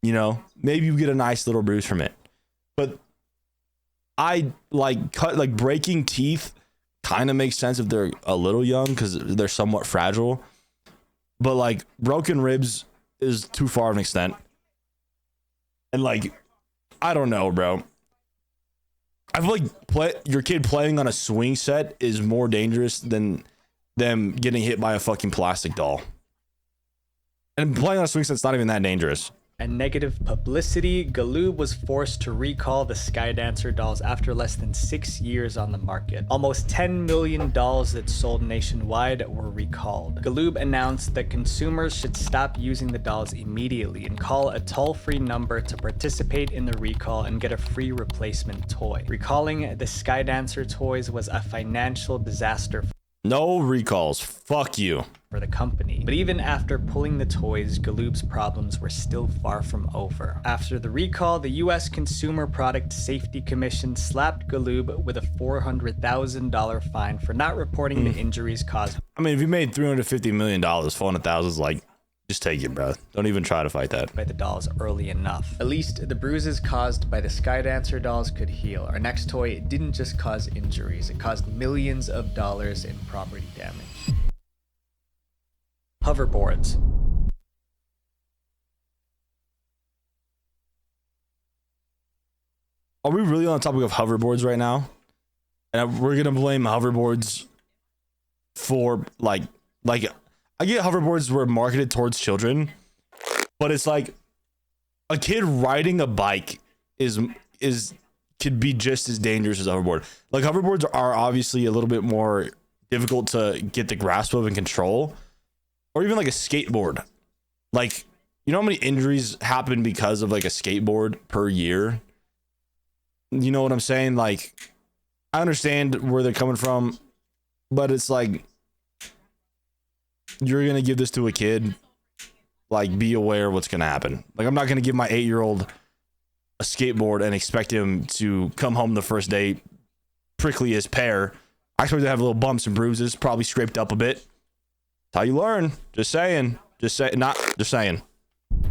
You know, maybe you get a nice little bruise from it. But I like breaking teeth kind of makes sense if they're a little young because they're somewhat fragile. But like broken ribs is too far of an extent. And like, I don't know, bro. I feel like your kid playing on a swing set is more dangerous than them getting hit by a fucking plastic doll. And playing on a swing set's not even that dangerous. And negative publicity, Galoob was forced to recall the Sky Dancer dolls after less than 6 years on the market. Almost 10 million dolls that sold nationwide were recalled. Galoob announced that consumers should stop using the dolls immediately and call a toll-free number to participate in the recall and get a free replacement toy. Recalling the Sky Dancer toys was a financial disaster. No recalls. Fuck you. For the company. But even after pulling the toys, Galoob's problems were still far from over. After the recall, the U.S. Consumer Product Safety Commission slapped Galoob with a $400,000 fine for not reporting the injuries caused. I mean, if you made $350 million, $400,000 is like Just take it, bro. Don't even try to fight that. By the dolls early enough. At least the bruises caused by the Skydancer dolls could heal. Our next toy didn't just cause injuries, it caused millions of dollars in property damage. Hoverboards. Are we really on the topic of hoverboards right now? And we're gonna blame hoverboards for like I get hoverboards were marketed towards children, but it's like a kid riding a bike is could be just as dangerous as a hoverboard. Like hoverboards are obviously a little bit more difficult to get the grasp of and control, or even like a skateboard. Like, you know how many injuries happen because of like a skateboard per year? You know what I'm saying? Like, I understand where they're coming from, but it's like, you're gonna give this to a kid, like, be aware of what's gonna happen. Like, I'm not gonna give my 8-year-old a skateboard and expect him to come home the first day prickly as pear. I expect to have little bumps and bruises, probably scraped up a bit. That's how you learn. Just saying. Just saying.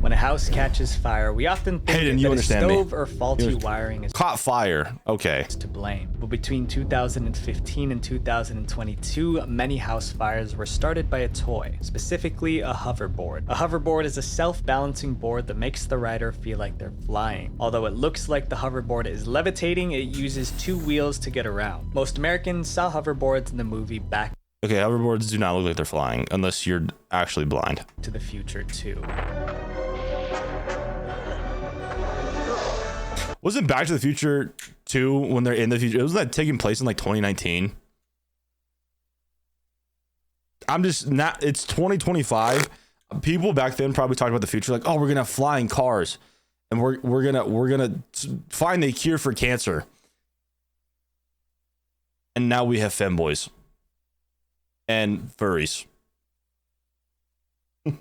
When a house catches fire, we often think Hayden, that a stove or faulty wiring is caught fire. Okay. To blame. But between 2015 and 2022, many house fires were started by a toy, specifically a hoverboard. A hoverboard is a self-balancing board that makes the rider feel like they're flying. Although it looks like the hoverboard is levitating, it uses 2 wheels to get around. Most Americans saw hoverboards in the movie Back Okay, hoverboards do not look like they're flying unless you're actually blind. to the Future 2. Wasn't Back to the Future 2 when they're in the future? Wasn't that taking place in like 2019? I'm just not. It's 2025. People back then probably talked about the future, like, oh, we're gonna have flying cars, and we're gonna find a cure for cancer. And now we have femboys and furries. It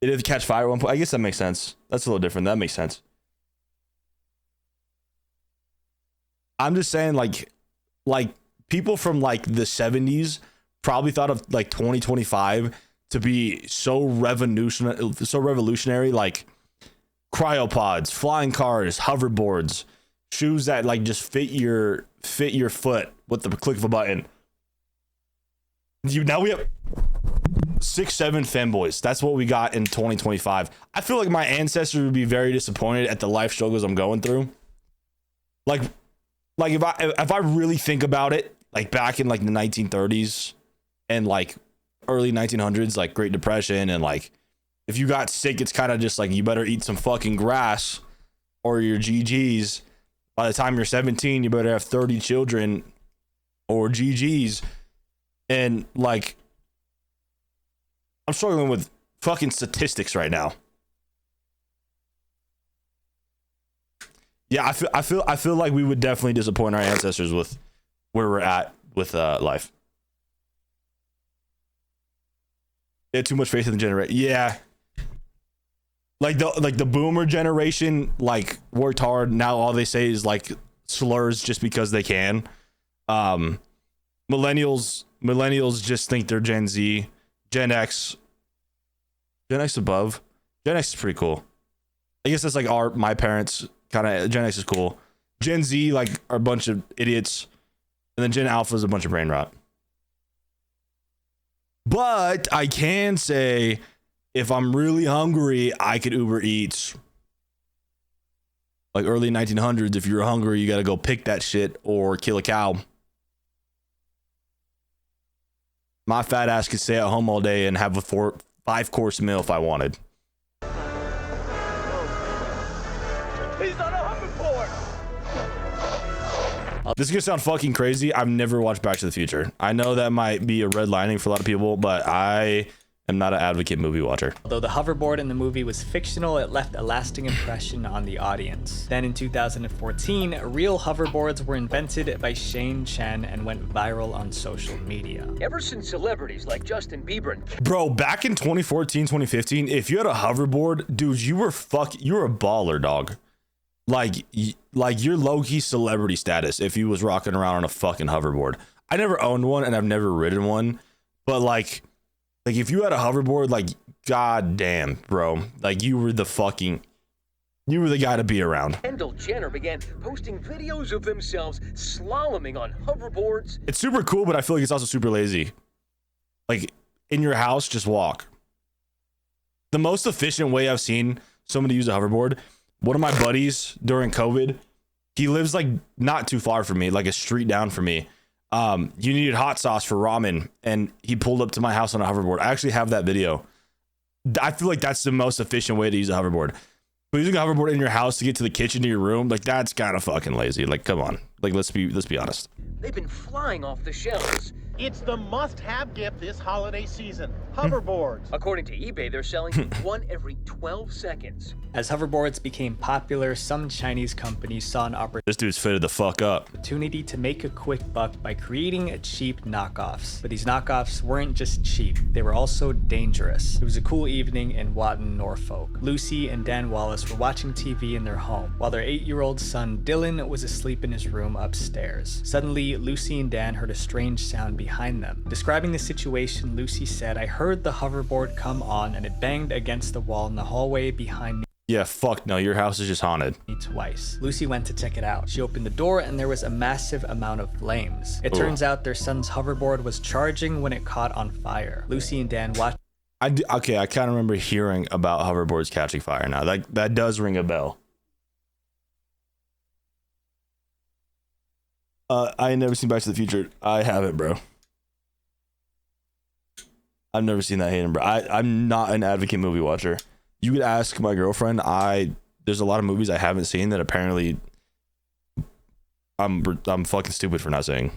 did catch fire at one point. I guess that makes sense. That's a little different. That makes sense. I'm just saying, like people from like the 70s probably thought of like 2025 to be so revolutionary, like cryopods, flying cars, hoverboards, shoes that like just fit your foot with the click of a button. Now we have 6-7 femboys. That's what we got in 2025. I feel like my ancestors would be very disappointed at the life struggles I'm going through. Like if I really think about it, like back in like the 1930s and like early 1900s, like Great Depression, and like if you got sick, it's kind of just like you better eat some fucking grass or your GGs. By the time you're 17, you better have 30 children or GGs. And like, I'm struggling with fucking statistics right now. Yeah, I feel like we would definitely disappoint our ancestors with where we're at with life. They had too much faith in the generation. Yeah. Like the boomer generation, like, worked hard. Now all they say is like slurs just because they can. Millennials just think they're Gen Z. Gen X above. Gen X is pretty cool. I guess that's like my parents kind of. Gen X is cool. Gen Z like are a bunch of idiots, and then Gen Alpha is a bunch of brain rot. But I can say, if I'm really hungry, I could Uber Eats. Like early 1900s, if you're hungry, you got to go pick that shit or kill a cow. My fat ass could stay at home all day and have a 5-course meal if I wanted. He's on a hoverboard. This is gonna sound fucking crazy. I've never watched Back to the Future. I know that might be a red lining for a lot of people, but I am not an advocate movie watcher. Although the hoverboard in the movie was fictional, it left a lasting impression on the audience. Then in 2014, real hoverboards were invented by Shane Chen and went viral on social media. Ever since celebrities like Justin Bieber and Bro, back in 2014, 2015, if you had a hoverboard, dude, you were a baller, dog. Like you're low-key celebrity status if you was rocking around on a fucking hoverboard. I never owned one and I've never ridden one, but like Like if you had a hoverboard, like god damn, bro, like you were the guy to be around. Kendall Jenner began posting videos of themselves slaloming on hoverboards. It's super cool, but I feel like it's also super lazy. Like in your house, just walk. The most efficient way I've seen somebody use a hoverboard, one of my buddies during COVID, he lives like not too far from me, like a street down from me. You needed hot sauce for ramen, and he pulled up to my house on a hoverboard. I actually have that video. I feel like that's the most efficient way to use a hoverboard. But using a hoverboard in your house to get to the kitchen to your room, like that's kind of fucking lazy. Like, come on. Like, let's be honest. They've been flying off the shelves. It's the must-have gift this holiday season. Hoverboards. According to eBay, they're selling one every 12 seconds. As hoverboards became popular, some Chinese companies saw an This dude's fitted the fuck up. opportunity to make a quick buck by creating cheap knockoffs. But these knockoffs weren't just cheap, they were also dangerous. It was a cool evening in Watton, Norfolk. Lucy and Dan Wallace were watching TV in their home, while their 8-year-old son Dylan was asleep in his room upstairs. Suddenly, Lucy and Dan heard a strange sound behind them. Describing the situation, Lucy said, "I heard the hoverboard come on and it banged against the wall in the hallway behind me." Yeah, fuck no, your house is just haunted. Twice. Lucy went to check it out. She opened the door and there was a massive amount of flames. It turns out their son's hoverboard was charging when it caught on fire. Lucy and Dan watched. Okay, I kind of remember hearing about hoverboards catching fire now. That does ring a bell. I ain't never seen Back to the Future. I haven't, bro. I've never seen that Hayden, bro. I'm not an advocate movie watcher. You could ask my girlfriend. There's a lot of movies I haven't seen that apparently I'm fucking stupid for not seeing.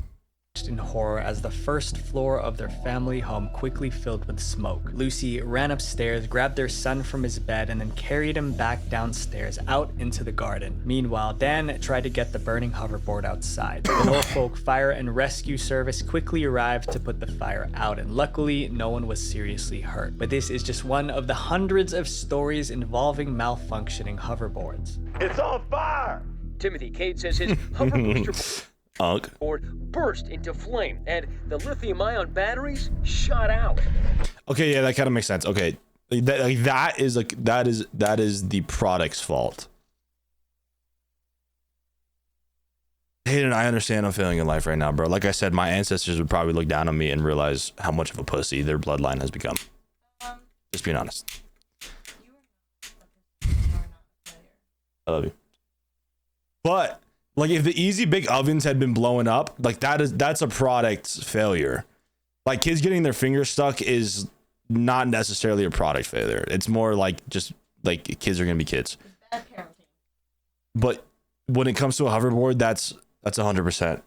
In horror as the first floor of their family home quickly filled with smoke. Lucy ran upstairs, grabbed their son from his bed, and then carried him back downstairs out into the garden. Meanwhile, Dan tried to get the burning hoverboard outside. The Norfolk Fire and Rescue Service quickly arrived to put the fire out, and luckily, no one was seriously hurt. But this is just one of the hundreds of stories involving malfunctioning hoverboards. It's on fire! Timothy Cade says his hoverboard burst into flame and the lithium-ion batteries shot out. Okay, yeah, that kind of makes sense. Okay, that is the product's fault. Hayden, I understand I'm failing in life right now, bro. Like I said, my ancestors would probably look down on me and realize how much of a pussy their bloodline has become. Just being honest. I love you. But like if the Easy Bake Ovens had been blowing up, like that's a product failure. Like kids getting their fingers stuck is not necessarily a product failure. It's more like just like kids are gonna be kids. But when it comes to a hoverboard, that's 100%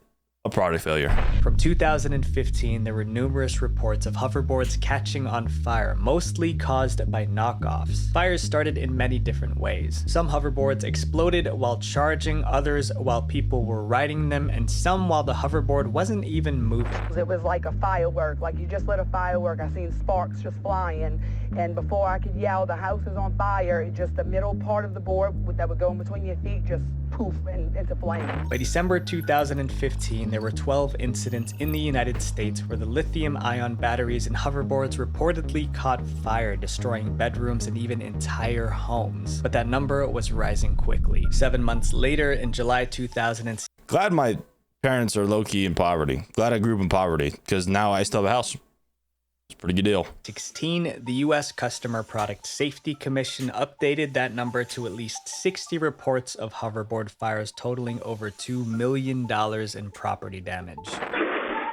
a product failure. From 2015, there were numerous reports of hoverboards catching on fire, mostly caused by knockoffs. Fires started in many different ways. Some hoverboards exploded while charging, others while people were riding them, and some while the hoverboard wasn't even moving. It was like a firework, like you just lit a firework. I seen sparks just flying, and before I could yell, the house is on fire, it just the middle part of the board that would go in between your feet just poof and into flames. By December 2015, there were 12 incidents in the United States where the lithium-ion batteries in hoverboards reportedly caught fire, destroying bedrooms and even entire homes. But that number was rising quickly. 7 months later, in July 2006, Glad my parents are low-key in poverty. Glad I grew up in poverty because now I still have a house. It's a pretty good deal. 16, the U.S. Customer Product Safety Commission updated that number to at least 60 reports of hoverboard fires totaling over $2 million in property damage.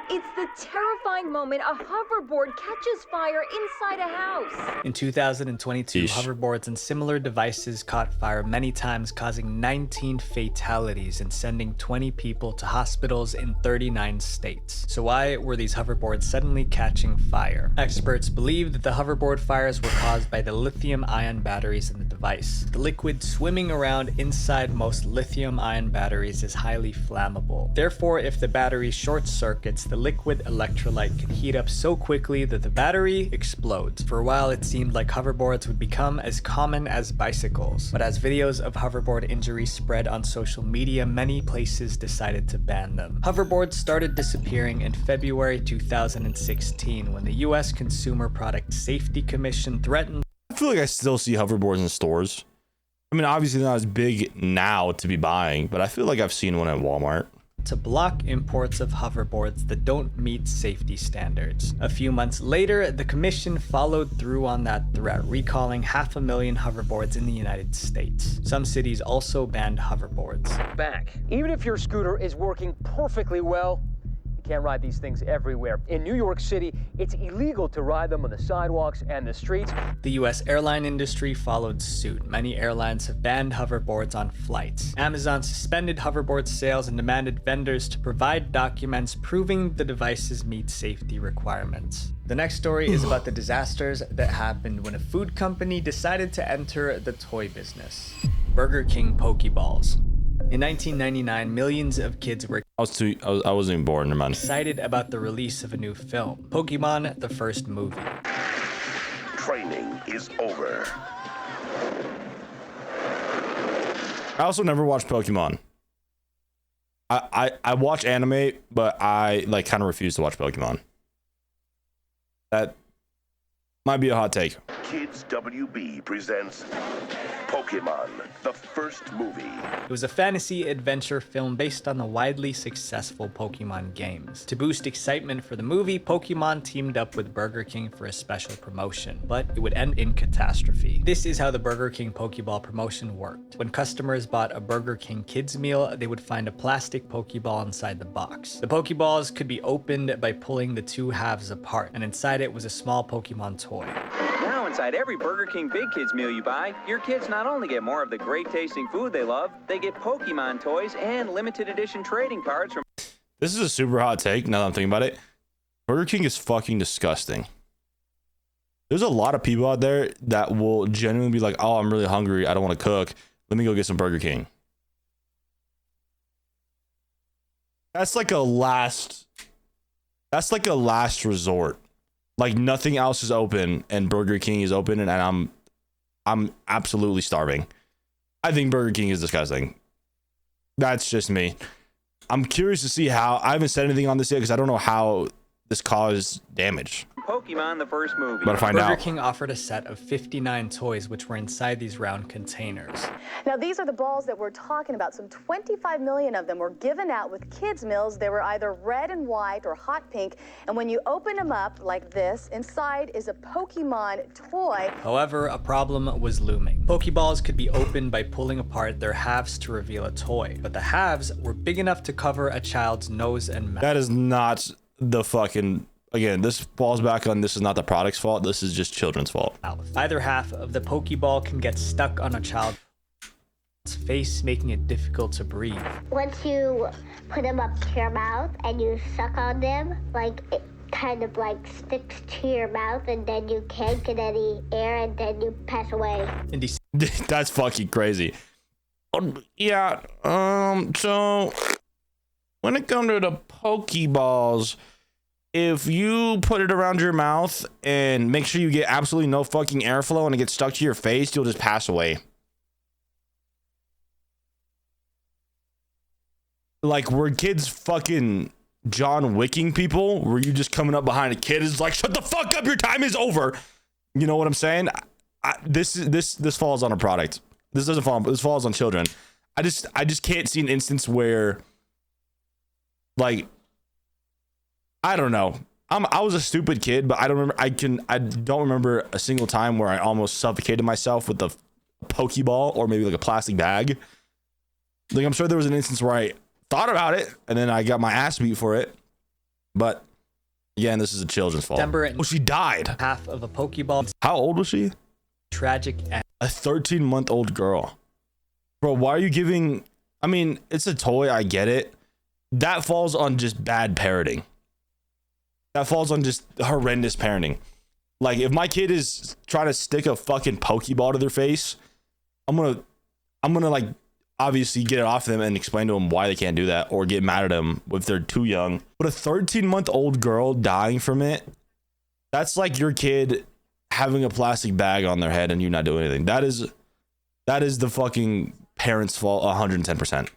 It's the terrifying moment a hoverboard catches fire inside a house. In 2022, hoverboards and similar devices caught fire many times, causing 19 fatalities and sending 20 people to hospitals in 39 states. So why were these hoverboards suddenly catching fire? Experts believe that the hoverboard fires were caused by the lithium-ion batteries in the device. The liquid swimming around inside most lithium-ion batteries is highly flammable. Therefore, if the battery short circuits, the liquid electrolyte electrolyte can heat up so quickly that the battery explodes. For a while, it seemed like hoverboards would become as common as bicycles. But as videos of hoverboard injuries spread on social media, many places decided to ban them. Hoverboards started disappearing in February 2016 when the US Consumer Product Safety Commission threatened. I feel like I still see hoverboards in stores. I mean, obviously not as big now to be buying, but I feel like I've seen one at Walmart. To block imports of hoverboards that don't meet safety standards. A few months later, the commission followed through on that threat, recalling 500,000 hoverboards in the United States. Some cities also banned hoverboards. Back. Even if your scooter is working perfectly well, you can't ride these things everywhere. In New York City, it's illegal to ride them on the sidewalks and the streets. The US airline industry followed suit. Many airlines have banned hoverboards on flights. Amazon suspended hoverboard sales and demanded vendors to provide documents proving the devices meet safety requirements. The next story is about the disasters that happened when a food company decided to enter the toy business. Burger King Pokeballs. In 1999, millions of kids were I wasn't even born, man. excited about the release of a new film, Pokemon: The First Movie. Training is over. I also never watched Pokemon. I watch anime, but I like kind of refuse to watch Pokemon. That might be a hot take. Kids WB presents Pokemon: The First Movie. It was a fantasy adventure film based on the widely successful Pokemon games. To boost excitement for the movie, Pokemon teamed up with Burger King for a special promotion, but it would end in catastrophe. This is how the Burger King Pokeball promotion worked. When customers bought a Burger King kids meal, they would find a plastic Pokeball inside the box. The Pokeballs could be opened by pulling the two halves apart, and inside it was a small Pokemon toy. Now inside every Burger King Big Kids meal you buy, your kids not only get more of the great tasting food they love, they get Pokemon toys and limited edition trading cards from... This is a super hot take now that I'm thinking about it. Burger King is fucking disgusting. There's a lot of people out there that will genuinely be like, oh, I'm really hungry, I don't want to cook, let me go get some Burger King. That's like a last resort. Like nothing else is open and Burger King is open and I'm absolutely starving. I think Burger King is disgusting. That's just me. I'm curious to see how. I haven't said anything on this yet because I don't know how this caused damage. Pokemon: The First Movie. Gotta find Burger out. King offered a set of 59 toys which were inside these round containers. Now, these are the balls that we're talking about. Some 25 million of them were given out with kids' meals. They were either red and white or hot pink. And when you open them up like this, inside is a Pokemon toy. However, a problem was looming. Pokeballs could be opened by pulling apart their halves to reveal a toy, but the halves were big enough to cover a child's nose and mouth. That is not the fucking... Again, this falls back on this is not the product's fault. This is just children's fault. Either half of the Pokeball can get stuck on a child's face, making it difficult to breathe. Once you put them up to your mouth and you suck on them, like it kind of like sticks to your mouth and then you can't get any air and then you pass away. That's fucking crazy. Yeah, so when it comes to the Pokeballs, if you put it around your mouth and make sure you get absolutely no fucking airflow and it gets stuck to your face, you'll just pass away. Like, were kids fucking John Wicking people? Were you just coming up behind a kid is like, shut the fuck up, your time is over? You know what I'm saying? This falls on a product. This doesn't fall. This falls on children. I just can't see an instance where, like, I don't know. I was a stupid kid, but I don't remember. I don't remember a single time where I almost suffocated myself with a Pokeball or maybe like a plastic bag. Like, I'm sure there was an instance where I thought about it and then I got my ass beat for it. But again, this is a children's fault. Oh, she died. Half of a Pokeball. How old was she? Tragic. A 13-month-old girl. Bro, why are you giving? I mean, it's a toy. I get it. That falls on just bad parenting. That falls on just horrendous parenting. Like, if my kid is trying to stick a fucking Pokeball to their face, I'm gonna like obviously get it off them and explain to them why they can't do that, or get mad at them if they're too young. But a 13-month-old girl dying from it, that's like your kid having a plastic bag on their head and you not doing anything. That is the fucking parents' fault 110%.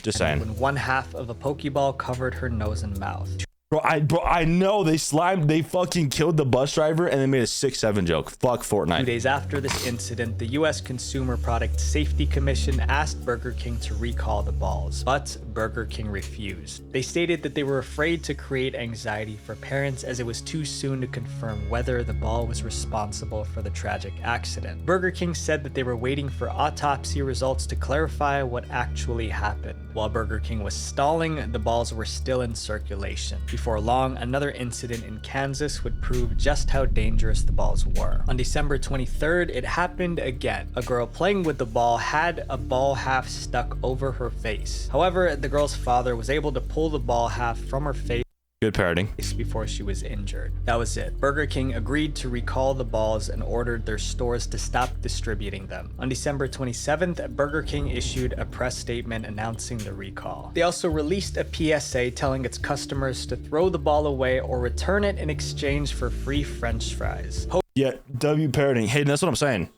Just saying. When one half of a Pokeball covered her nose and mouth. Bro, I know they fucking killed the bus driver and they made a 6-7 joke. Fuck Fortnite. 2 days after this incident, the U.S. Consumer Product Safety Commission asked Burger King to recall the balls, but Burger King refused. They stated that they were afraid to create anxiety for parents as it was too soon to confirm whether the ball was responsible for the tragic accident. Burger King said that they were waiting for autopsy results to clarify what actually happened. While Burger King was stalling, the balls were still in circulation. Before long, another incident in Kansas would prove just how dangerous the balls were. On December 23rd, it happened again. A girl playing with the ball had a ball half stuck over her face. However, the girl's father was able to pull the ball half from her face. Good parroting. Before she was injured. That was it. Burger King agreed to recall the balls and ordered their stores to stop distributing them. On December 27th, Burger King issued a press statement announcing the recall. They also released a PSA telling its customers to throw the ball away or return it in exchange for free French fries. Yeah, W parroting. Hey, that's what I'm saying.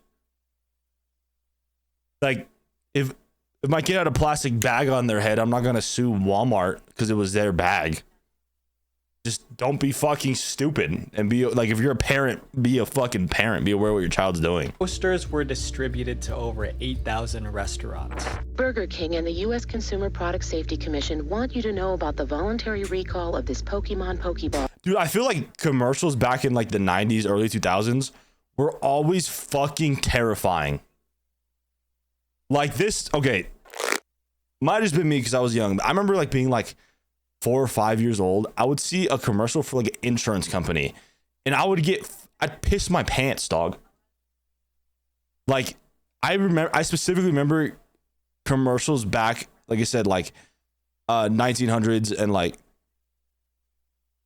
Like, if my kid had a plastic bag on their head, I'm not gonna sue Walmart because it was their bag. Just don't be fucking stupid and be like, if you're a parent, be a fucking parent. Be aware what your child's doing. Posters were distributed to over 8,000 restaurants. Burger King and the U.S. Consumer Product Safety Commission want you to know about the voluntary recall of this Pokemon Pokeball. Dude, I feel like commercials back in like the 90s, early 2000s were always fucking terrifying. Like this, okay, might have just been me because I was young. I remember like being like 4 or 5 years old, I would see a commercial for like an insurance company and I'd piss my pants, dog. Like I specifically remember commercials back, like I said, like 1900s and like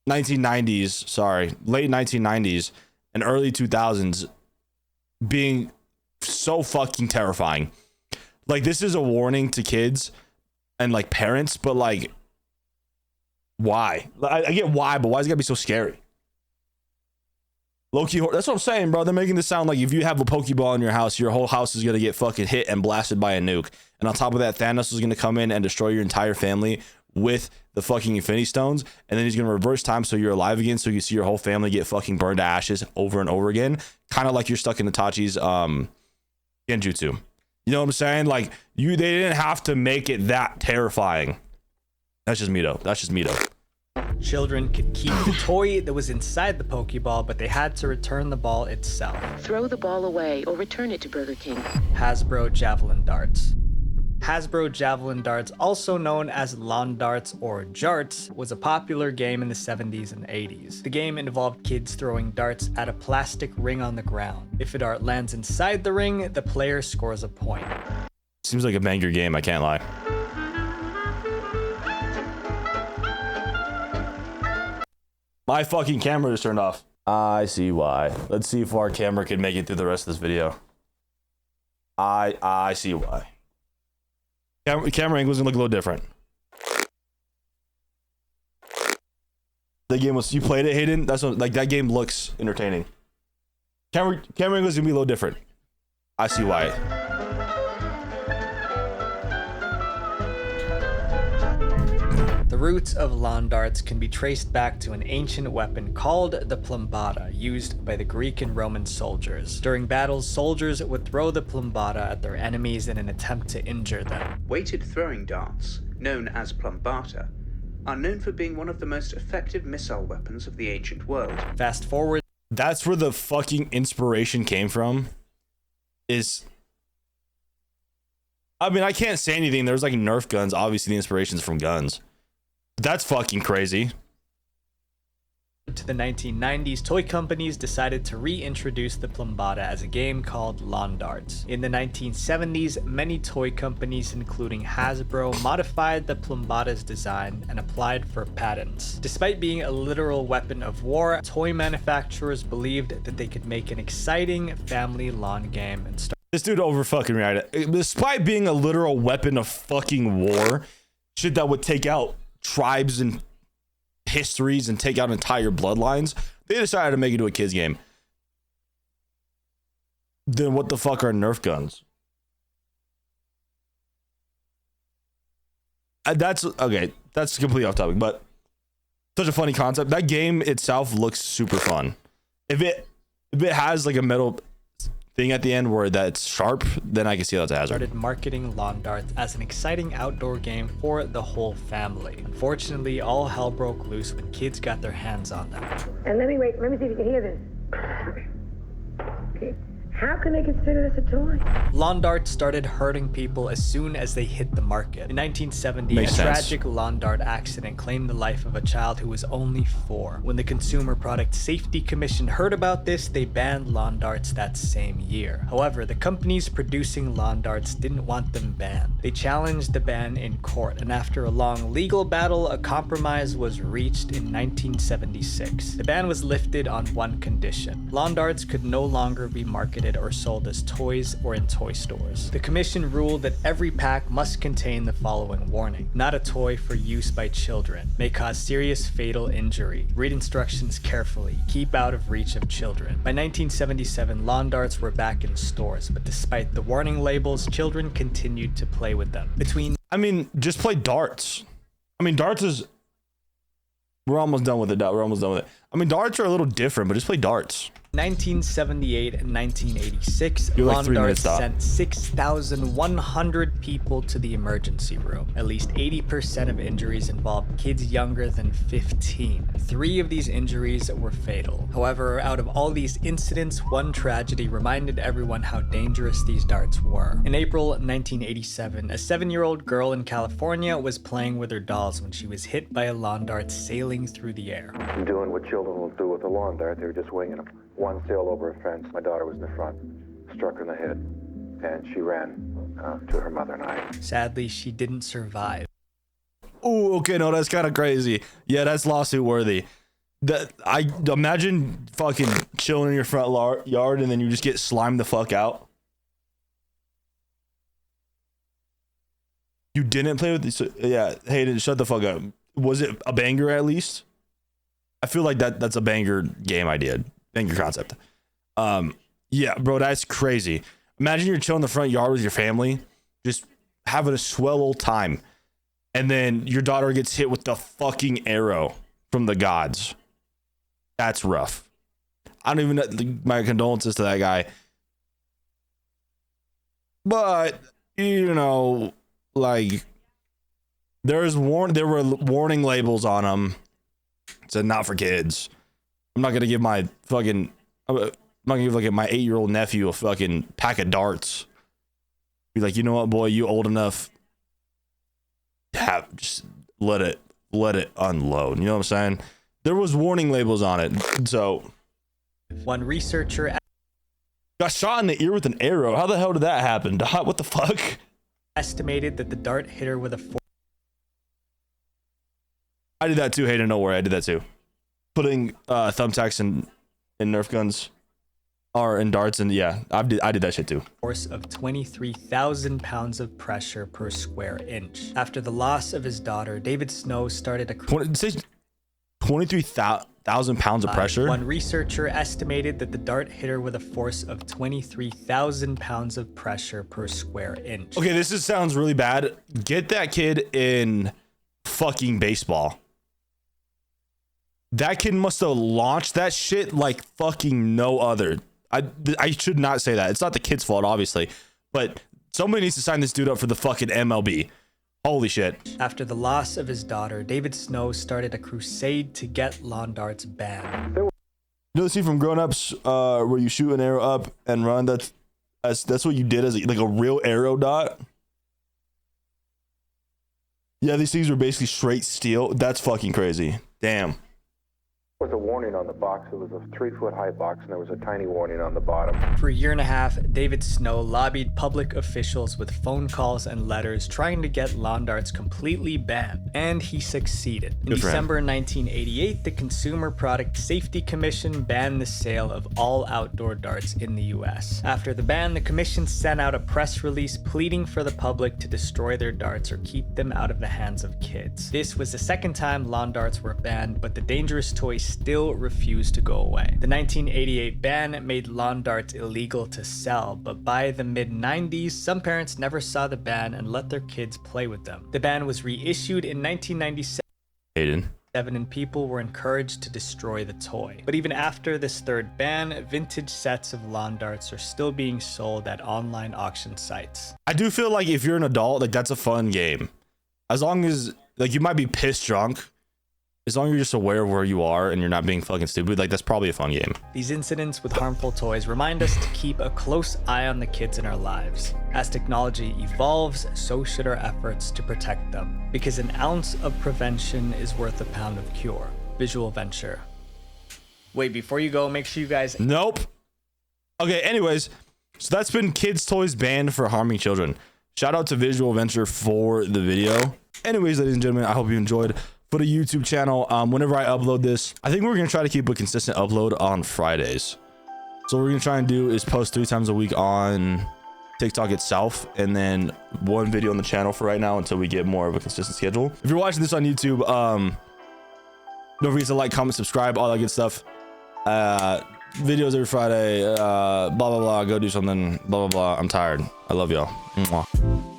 1990s, sorry, late 1990s and early 2000s being so fucking terrifying. Like, this is a warning to kids and like parents, but like, why? I get why, but why is it gotta be so scary? Low-key, that's what I'm saying, bro. They're making this sound like if you have a Pokeball in your house, your whole house is gonna get fucking hit and blasted by a nuke. And on top of that, Thanos is gonna come in and destroy your entire family with the fucking Infinity Stones. And then he's gonna reverse time so you're alive again, so you see your whole family get fucking burned to ashes over and over again. Kind of like you're stuck in Itachi's genjutsu. You know what I'm saying? Like, they didn't have to make it that terrifying. That's just me though. Children could keep the toy that was inside the Pokeball, but they had to return the ball itself. Throw the ball away or return it to Burger King. Hasbro Javelin Darts. Hasbro Javelin Darts, also known as lawn darts or jarts, was a popular game in the 70s and 80s. The game involved kids throwing darts at a plastic ring on the ground. If a dart lands inside the ring, the player scores a point. Seems like a banger game, I can't lie. My fucking camera is turned off. I see why. Let's see if our camera can make it through the rest of this video. I see why. Camera angle's gonna look a little different. The game was, you played it, Hayden? That's what, like, that game looks entertaining. Camera angle's gonna be a little different. I see why. The roots of lawn darts can be traced back to an ancient weapon called the plumbata, used by the Greek and Roman soldiers. During battles, soldiers would throw the plumbata at their enemies in an attempt to injure them. Weighted throwing darts, known as plumbata, are known for being one of the most effective missile weapons of the ancient world. Fast forward. That's where the fucking inspiration came from. I mean, I can't say anything. There's like Nerf guns. Obviously, the inspiration's from guns. That's fucking crazy. To the 1990s, toy companies decided to reintroduce the plumbata as a game called lawn darts. In the 1970s, many toy companies, including Hasbro, modified the plumbata's design and applied for patents. Despite being a literal weapon of war, toy manufacturers believed that they could make an exciting family lawn game and start This dude over fucking reacted. Despite being a literal weapon of fucking war, shit that would take out tribes and histories and take out entire bloodlines, they decided to make it to a kids game. Then what the fuck are Nerf guns? That's okay. That's completely off topic, but such a funny concept. That game itself looks super fun. If it has like a metal thing at the end where that's sharp, then I can see that's a hazard. Started marketing lawn darts as an exciting outdoor game for the whole family. Unfortunately, all hell broke loose when kids got their hands on them. And let me see if you can hear this. Okay. How can they consider this a toy? Lawn darts started hurting people as soon as they hit the market. In 1970, Makes sense. Tragic lawn dart accident claimed the life of a child who was only 4. When the Consumer Product Safety Commission heard about this, they banned lawn darts that same year. However, the companies producing lawn darts didn't want them banned. They challenged the ban in court, and after a long legal battle, a compromise was reached in 1976. The ban was lifted on one condition. Lawn darts could no longer be marketed or sold as toys or in toy stores. The commission ruled that every pack must contain the following warning: not a toy for use by children, may cause serious fatal injury, read instructions carefully, keep out of reach of children. By 1977, lawn darts were back in stores, but despite the warning labels, children continued to play with them. Just play darts. Darts is... We're almost done with it. Darts are a little different, but just play darts. 1978 and 1986, You're like lawn 3 minutes darts stop. sent 6,100 people to the emergency room. At least 80% of injuries involved kids younger than 15. 3 of these injuries were fatal. However, out of all these incidents, one tragedy reminded everyone how dangerous these darts were. In April 1987, a 7-year-old girl in California was playing with her dolls when she was hit by a lawn dart sailing through the air. Doing what children will do with a lawn dart, they were just winging them. One sailed over a fence. My daughter was in the front, struck her in the head, and she ran to her mother and I. Sadly, she didn't survive. Oh, okay, no, that's kind of crazy. Yeah, that's lawsuit worthy. I imagine fucking chilling in your front yard and then you just get slimed the fuck out. You didn't play with this? Yeah, Hayden, shut the fuck up. Was it a banger at least? I feel like that's a banger game idea. Banger concept. Yeah, bro, that's crazy. Imagine you're chilling in the front yard with your family, just having a swell old time, and then your daughter gets hit with the fucking arrow from the gods. That's rough. I don't even know. My condolences to that guy. But, like, there were warning labels on them. It said not for kids. I'm not gonna give my 8-year-old nephew a fucking pack of darts. Be like, you know what, boy, you old enough. Just let it unload. You know what I'm saying? There was warning labels on it. So one researcher got shot in the ear with an arrow. How the hell did that happen? What the fuck? Estimated that the dart hit her with a I did that too, Hayden. Don't worry, I did that too. Putting thumbtacks in Nerf guns or in darts, and yeah, I did that shit too. Force of 23,000 pounds of pressure per square inch. After the loss of his daughter, David Snow started a 23,000 pounds of pressure. One researcher estimated that the dart hit her with a force of 23,000 pounds of pressure per square inch. Okay, this sounds really bad. Get that kid in fucking baseball. That kid must have launched that shit like fucking no other. I should not say that. It's not the kid's fault, obviously, but somebody needs to sign this dude up for the fucking MLB. Holy shit. After the loss of his daughter, David Snow started a crusade to get lawn darts banned. You know the scene from Grown Ups where you shoot an arrow up and run? That's what you did as like a real arrow dot. Yeah, these things were basically straight steel. That's fucking crazy. Damn. With a warning on the box. It was a 3-foot high box, and there was a tiny warning on the bottom. For a year and a half, David Snow lobbied public officials with phone calls and letters trying to get lawn darts completely banned, and he succeeded. In December 1988, the Consumer Product Safety Commission banned the sale of all outdoor darts in the US. After the ban, the commission sent out a press release pleading for the public to destroy their darts or keep them out of the hands of kids. This was the second time lawn darts were banned, but the dangerous toy still refused to go away. The 1988 ban made lawn darts illegal to sell, but by the mid-90s, some parents never saw the ban and let their kids play with them. The ban was reissued in 1997. Hayden. And people were encouraged to destroy the toy. But even after this third ban, vintage sets of lawn darts are still being sold at online auction sites. I do feel like if you're an adult, like that's a fun game. As long as, like, you might be pissed drunk, as long as you're just aware of where you are and you're not being fucking stupid, like that's probably a fun game. These incidents with harmful toys remind us to keep a close eye on the kids in our lives. As technology evolves, so should our efforts to protect them. Because an ounce of prevention is worth a pound of cure. Visual Venture. Wait, before you go, make sure you guys... Nope. Okay, anyways, so that's been kids' toys banned for harming children. Shout out to Visual Venture for the video. Anyways, ladies and gentlemen, I hope you enjoyed. For the YouTube channel, whenever I upload this, I think we're gonna try to keep a consistent upload on Fridays. So what we're gonna try and do is post 3 times a week on TikTok itself, and then 1 video on the channel for right now until we get more of a consistent schedule. If you're watching this on YouTube, don't forget to like, comment, subscribe, all that good stuff. Videos every Friday, blah blah blah, go do something, blah blah blah. I'm tired. I love y'all. Mwah.